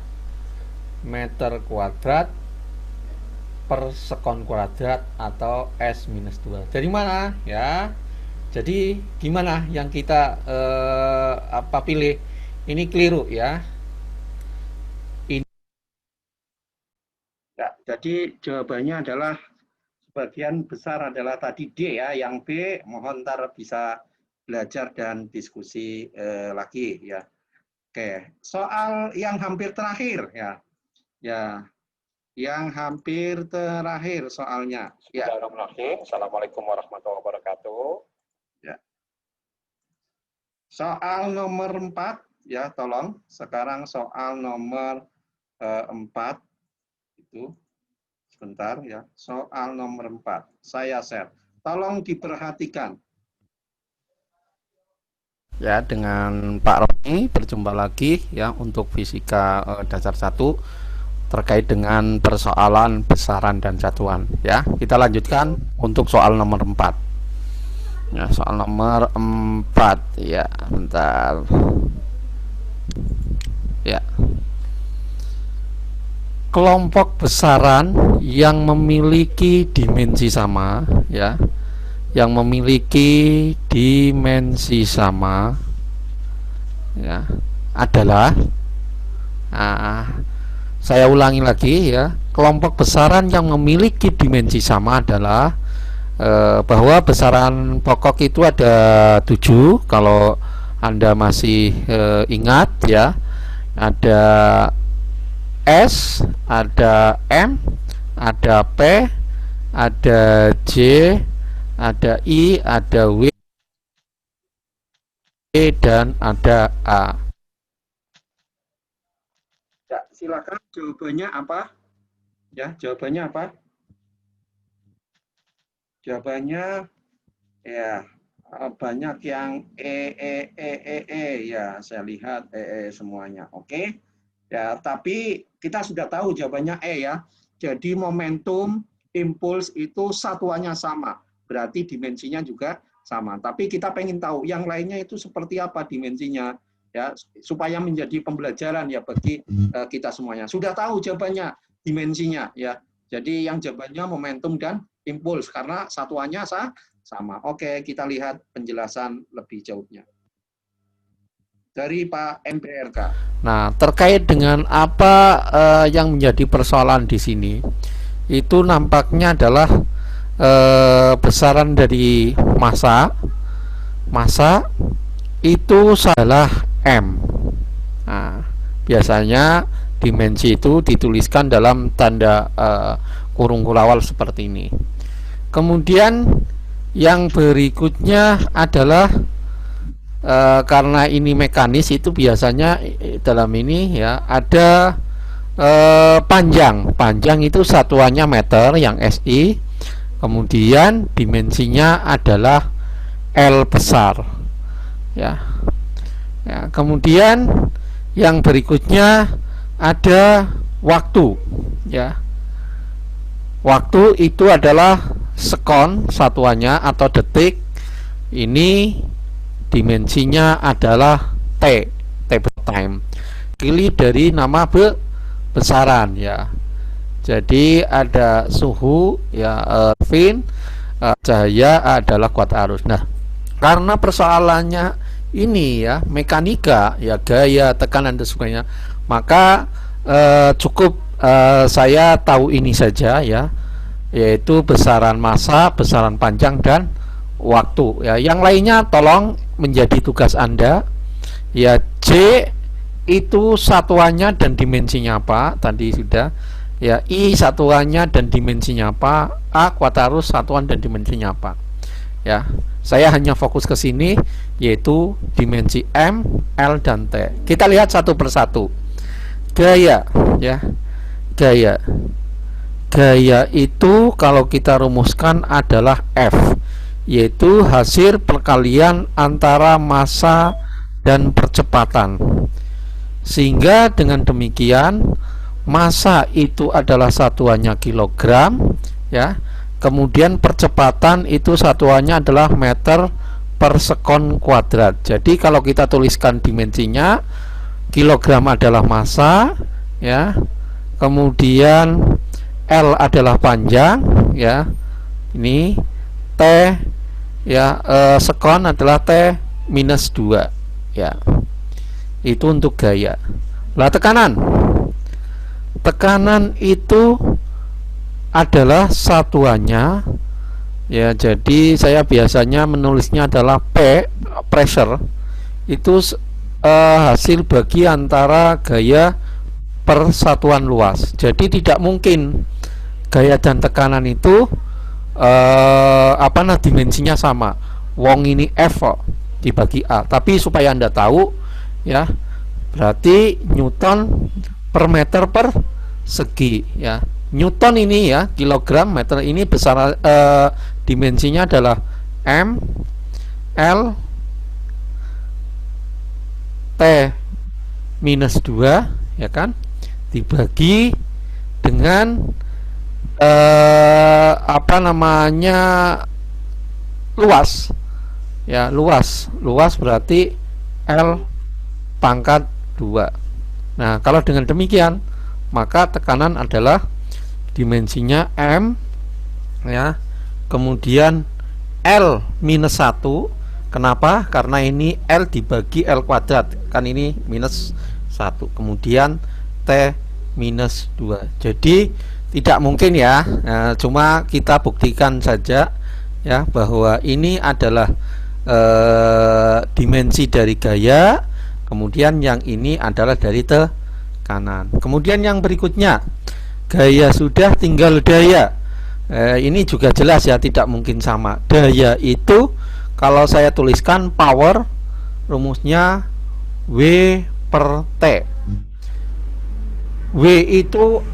meter kuadrat per sekon kuadrat atau S minus 2. Dari mana, ya? Jadi gimana yang kita pilih? Ini keliru, ya. Ya, jadi jawabannya adalah sebagian besar adalah tadi D, ya. Yang B mohon ntar bisa belajar dan diskusi lagi, ya. Oke, soal yang hampir terakhir, ya. Ya, yang hampir terakhir soalnya. Ya. Assalamualaikum warahmatullahi wabarakatuh. Ya. Soal nomor 4, ya, tolong. Sekarang soal nomor 4 itu sebentar, ya. Soal nomor 4 saya share. Tolong diperhatikan. Ya, dengan Pak Roni berjumpa lagi, ya, untuk fisika dasar 1 terkait dengan persoalan besaran dan satuan, ya. Kita lanjutkan untuk soal nomor 4. Ya, soal nomor 4, ya, bentar. Ya. Kelompok besaran yang memiliki dimensi sama, ya. Yang memiliki dimensi sama, ya, adalah, saya ulangi lagi, ya. Kelompok besaran yang memiliki dimensi sama adalah bahwa besaran pokok itu ada 7, kalau Anda masih ingat, ya. Ada S, ada M, ada P, ada J, ada I, ada W, dan ada A. Ya, silakan jawabannya apa? Ya, jawabannya apa? Jawabannya, ya, banyak yang ya, saya lihat semuanya. Oke. Ya, tapi kita sudah tahu jawabannya ya. Jadi momentum, impuls itu satuannya sama. Berarti dimensinya juga sama. Tapi kita pengen tahu yang lainnya itu seperti apa dimensinya, ya, supaya menjadi pembelajaran, ya, bagi kita semuanya. Sudah tahu jawabannya, dimensinya, ya. Jadi yang jawabannya momentum dan impuls karena satuannya sama. Oke, kita lihat penjelasan lebih jauhnya dari Pak MBRK. Nah, terkait dengan apa yang menjadi persoalan di sini, itu nampaknya adalah besaran dari massa itu adalah M. Nah, biasanya dimensi itu dituliskan dalam tanda kurung kurawal seperti ini. Kemudian yang berikutnya adalah karena ini mekanis, itu biasanya dalam ini, ya, ada panjang itu satuannya meter yang SI, kemudian dimensinya adalah L besar, ya. Kemudian yang berikutnya ada waktu, ya. Waktu itu adalah sekon satuannya atau detik. Ini dimensinya adalah T, time. Kili dari nama besaran ya. Jadi ada suhu ya, Kelvin, cahaya adalah kuat arus. Nah, karena persoalannya ini ya mekanika ya, gaya, tekanan dan sebagainya, maka cukup saya tahu ini saja ya, yaitu besaran massa, besaran panjang dan waktu ya. Yang lainnya tolong menjadi tugas Anda ya. J itu satuannya dan dimensinya apa tadi sudah ya. I satuannya dan dimensinya apa. A kuat arus satuan dan dimensinya apa ya. Saya hanya fokus ke sini, yaitu dimensi M, L dan T. Kita lihat satu persatu. Gaya ya. Gaya itu kalau kita rumuskan adalah F, yaitu hasil perkalian antara massa dan percepatan. Sehingga dengan demikian massa itu adalah satuannya kilogram ya. Kemudian percepatan itu satuannya adalah meter per sekon kuadrat. Jadi kalau kita tuliskan dimensinya, kilogram adalah massa ya. Kemudian L adalah panjang ya. Ini T ya, sekon adalah T minus 2 ya. Itu untuk gaya. Lah tekanan. Tekanan itu adalah satuannya ya. Jadi saya biasanya menulisnya adalah P, pressure, itu hasil bagi antara gaya per satuan luas. Jadi tidak mungkin gaya dan tekanan itu dimensinya sama. Wong ini F dibagi A. Tapi supaya Anda tahu ya, berarti Newton per meter per segi ya. Newton ini ya, kilogram, meter ini besar, dimensinya adalah M, L, T minus 2 ya kan, dibagi dengan luas ya. Luas berarti L pangkat 2. Nah, kalau dengan demikian maka tekanan adalah dimensinya M ya, kemudian L minus 1. Kenapa? Karena ini L dibagi L kuadrat, kan ini minus 1. Kemudian T minus 2. Jadi tidak mungkin ya, cuma kita buktikan saja ya, bahwa ini adalah dimensi dari gaya, kemudian yang ini adalah dari tekanan. Kemudian yang berikutnya, gaya sudah, tinggal daya. Ini juga jelas ya, tidak mungkin sama. Daya itu kalau saya tuliskan power, rumusnya W per T. W itu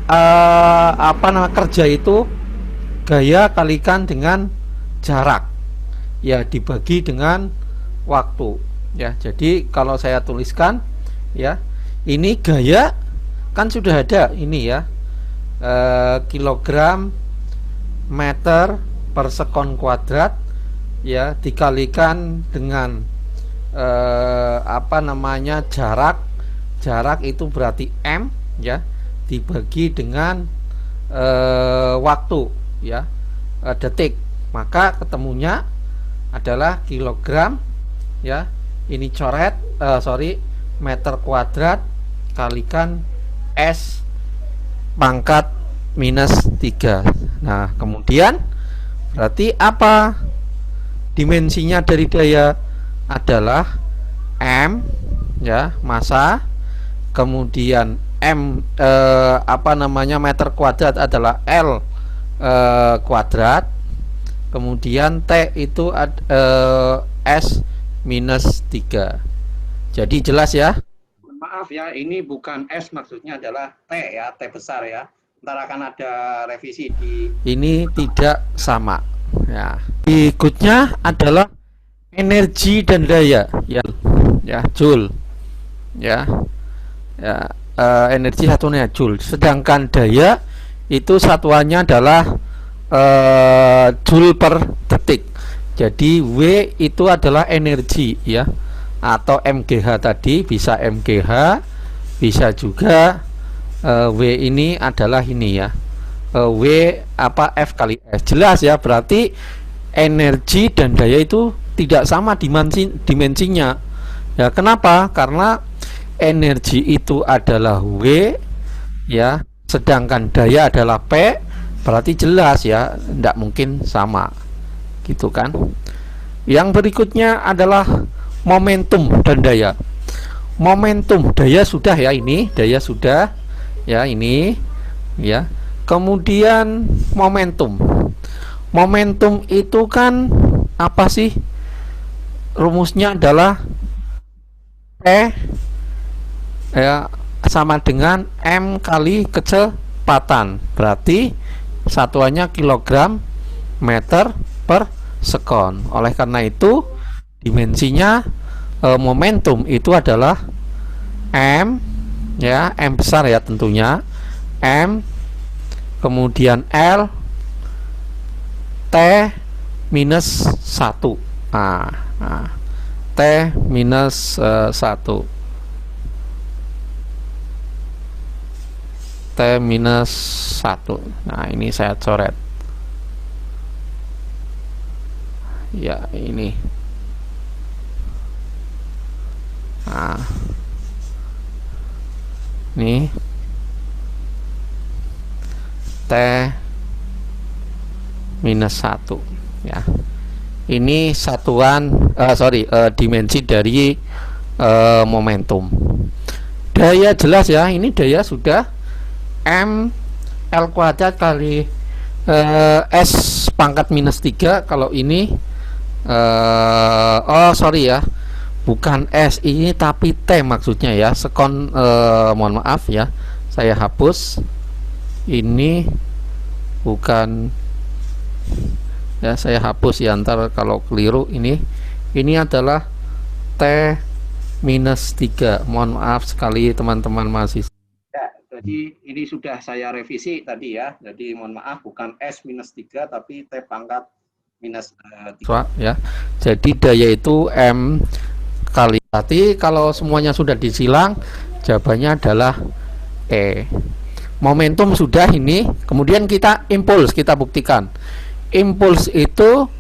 kerja itu gaya kalikan dengan jarak ya, dibagi dengan waktu ya. Jadi kalau saya tuliskan ya, ini gaya kan sudah ada ini ya, kilogram meter per sekon kuadrat ya, dikalikan dengan jarak itu berarti M ya, dibagi dengan waktu ya, detik, maka ketemunya adalah kilogram ya. Ini coret meter kuadrat kalikan S pangkat minus 3. Nah, kemudian berarti apa dimensinya dari daya? Adalah M ya, massa, kemudian M meter kuadrat adalah L kuadrat, kemudian T itu S minus 3. Jadi jelas ya. Maaf ya, ini bukan S, maksudnya adalah T ya, T besar ya. Ntar akan ada revisi di ini, tidak sama ya. Berikutnya adalah energi dan daya ya, joule ya. Energi satunya joule, sedangkan daya itu satuannya adalah joule per detik. Jadi W itu adalah energi ya, atau MGH tadi, bisa MGH, bisa juga W ini adalah ini ya, W apa F kali S. Jelas ya, berarti energi dan daya itu tidak sama dimensinya ya. Kenapa? Karena energi itu adalah W ya, sedangkan daya adalah P, berarti jelas ya, tidak mungkin sama gitu kan. Yang berikutnya adalah momentum dan daya. Momentum, daya sudah ya, ini daya sudah ya, ini ya. Kemudian momentum. Momentum itu kan apa sih? Rumusnya adalah P ya, sama dengan M kali kecepatan. Berarti satuannya kilogram meter per sekon. Oleh karena itu dimensinya momentum itu adalah M ya, M besar ya tentunya, M, kemudian L, T minus 1. T minus 1. T minus 1. Nah, ini saya coret. Ya, ini. Nah, ini T minus 1 ya. Ini satuan dimensi dari momentum. Daya jelas ya, ini daya sudah M L kuadrat kali S pangkat minus 3. Kalau ini ya, bukan S ini tapi T maksudnya ya, sekon. Mohon maaf ya, saya hapus, ini bukan ya, saya hapus ya, ntar kalau keliru. Ini adalah T minus 3. Mohon maaf sekali teman-teman mahasiswa. Jadi ini sudah saya revisi tadi ya. Jadi mohon maaf, bukan S minus 3 tapi T pangkat minus 3 ya. Jadi daya itu M kali. Berarti kalau semuanya sudah disilang, jawabannya adalah E. Momentum sudah ini. Kemudian kita impuls, kita buktikan. Impuls itu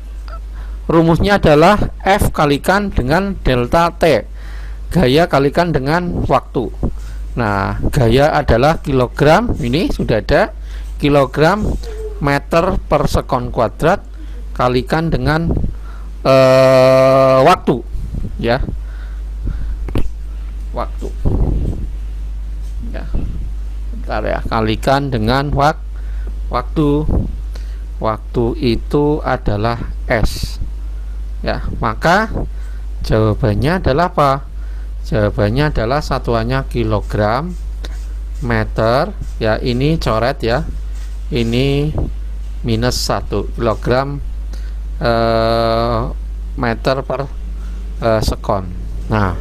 rumusnya adalah F kalikan dengan delta T. Gaya kalikan dengan waktu. Nah, gaya adalah kilogram, ini sudah ada, kilogram meter per sekon kuadrat kalikan dengan waktu ya, waktu ya, bentar ya, kalikan dengan waktu itu adalah S ya. Maka jawabannya adalah apa? Jawabannya adalah satuannya kilogram meter ya, ini coret ya, ini minus 1 kilogram meter per sekon. Nah,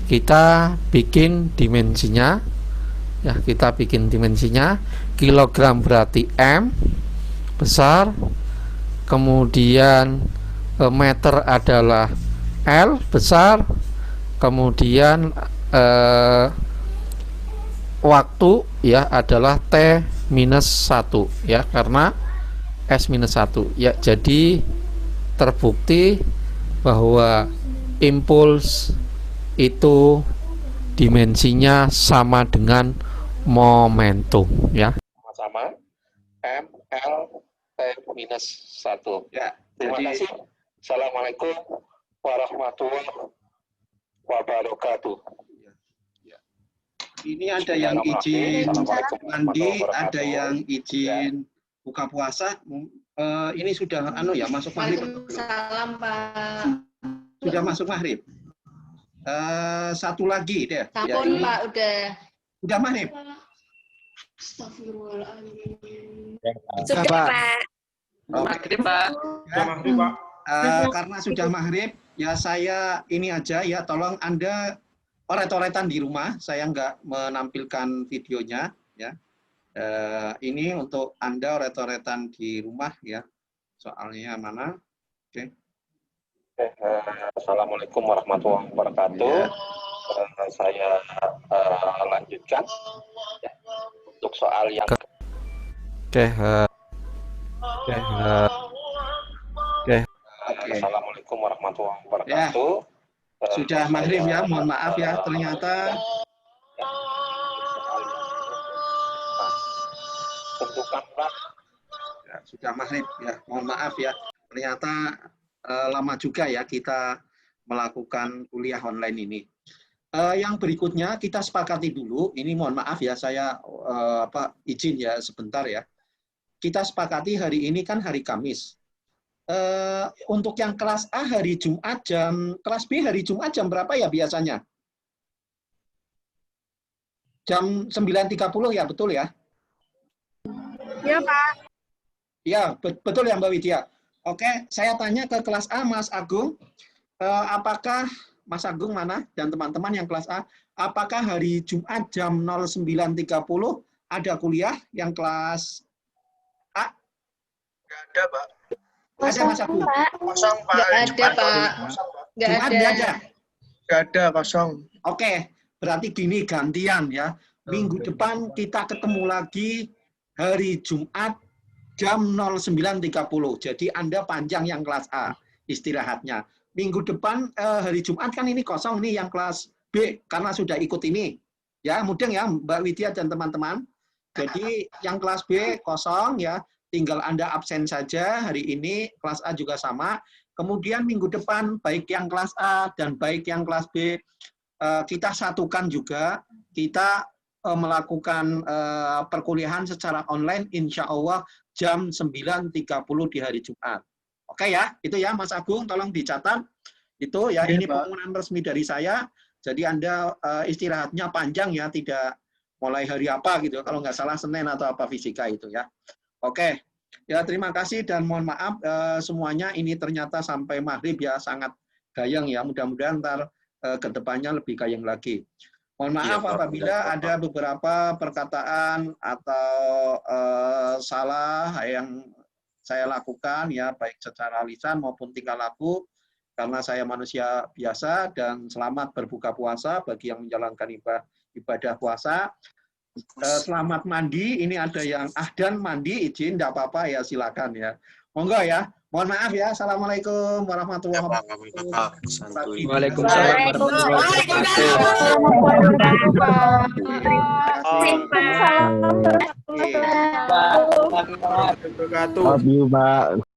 kita bikin dimensinya ya, kita bikin dimensinya. Kilogram berarti M besar, kemudian meter adalah L besar, kemudian waktu ya adalah T minus 1 ya, karena S minus 1 ya. Jadi terbukti bahwa impuls itu dimensinya sama dengan momentum ya, sama M L T minus 1 ya. Terima kasih. Assalamualaikum warahmatullahi wabarakatuh. Ini ada yang izin mandi, ada yang izin buka puasa. Ini sudah masuk maghrib. Waalaikumsalam, Pak. Sudah masuk maghrib. Satu lagi deh. Sampun, Pak, udah. Udah maghrib. Astagfirullahaladzim. Sudah, Pak. Maghrib, Pak. Sudah maghrib, Pak. Karena sudah maghrib, ya saya ini aja ya, tolong Anda oret-oretan di rumah. Saya nggak menampilkan videonya ya. Ini untuk Anda oret-oretan di rumah ya. Soalnya mana? Oke. Assalamualaikum warahmatullahi wabarakatuh. Saya lanjutkan ya, untuk soal yang Oke, Assalamualaikum warahmatullahi wabarakatuh. Sudah maghrib ya, mohon maaf ya, ternyata tentukanlah ya, sudah maghrib ya, mohon maaf ya, ternyata lama juga ya kita melakukan kuliah online ini. Yang berikutnya kita sepakati dulu, ini mohon maaf ya, saya izin ya sebentar ya. Kita sepakati hari ini kan hari Kamis. Untuk yang kelas A hari Jumat kelas B hari Jumat jam berapa ya biasanya? Jam 9.30 ya, betul ya? Ya, Pak. Ya, betul ya Mbak Widya. Oke, saya tanya ke kelas A, Mas Agung. Apakah Mas Agung mana dan teman-teman yang kelas A, apakah hari Jumat jam 09.30 ada kuliah yang kelas A? Nggak ada, Pak. Ada Mas Agung? Kosong, Pak. Nggak ada, Pak. Nggak Jumat ada. nggak ada? Nggak ada, kosong. Oke, berarti gini gantian ya. Minggu depan kita ketemu lagi hari Jumat jam 09.30. Jadi Anda panjang yang kelas A istirahatnya. Minggu depan hari Jumat kan ini kosong nih yang kelas B karena sudah ikut ini. Ya, mudeng ya Mbak Widya dan teman-teman. Jadi yang kelas B kosong ya, tinggal Anda absen saja hari ini, kelas A juga sama. Kemudian minggu depan baik yang kelas A dan baik yang kelas B kita satukan juga, kita melakukan perkuliahan secara online insya Allah jam 9.30 di hari Jumat. Oke ya, itu ya Mas Agung, tolong dicatat. Itu ya, ini pengumuman resmi dari saya. Jadi Anda istirahatnya panjang ya, tidak mulai hari apa gitu. Kalau nggak salah Senin atau apa fisika itu ya. Oke, ya terima kasih dan mohon maaf semuanya ini ternyata sampai maghrib ya, sangat gayeng ya. Mudah-mudahan ntar kedepannya lebih gayeng lagi. Mohon maaf apabila ada beberapa perkataan atau salah yang saya lakukan ya, baik secara lisan maupun tingkah laku, karena saya manusia biasa. Dan selamat berbuka puasa bagi yang menjalankan ibadah puasa. Selamat mandi, ini ada yang ahdan mandi, izin, tidak apa-apa ya, silakan ya. Monggo ya, mohon maaf ya. Assalamualaikum warahmatullahi wabarakatuh. Waalaikumsalam warahmatullahi wabarakatuh. Waalaikumsalam. Love you, Pak.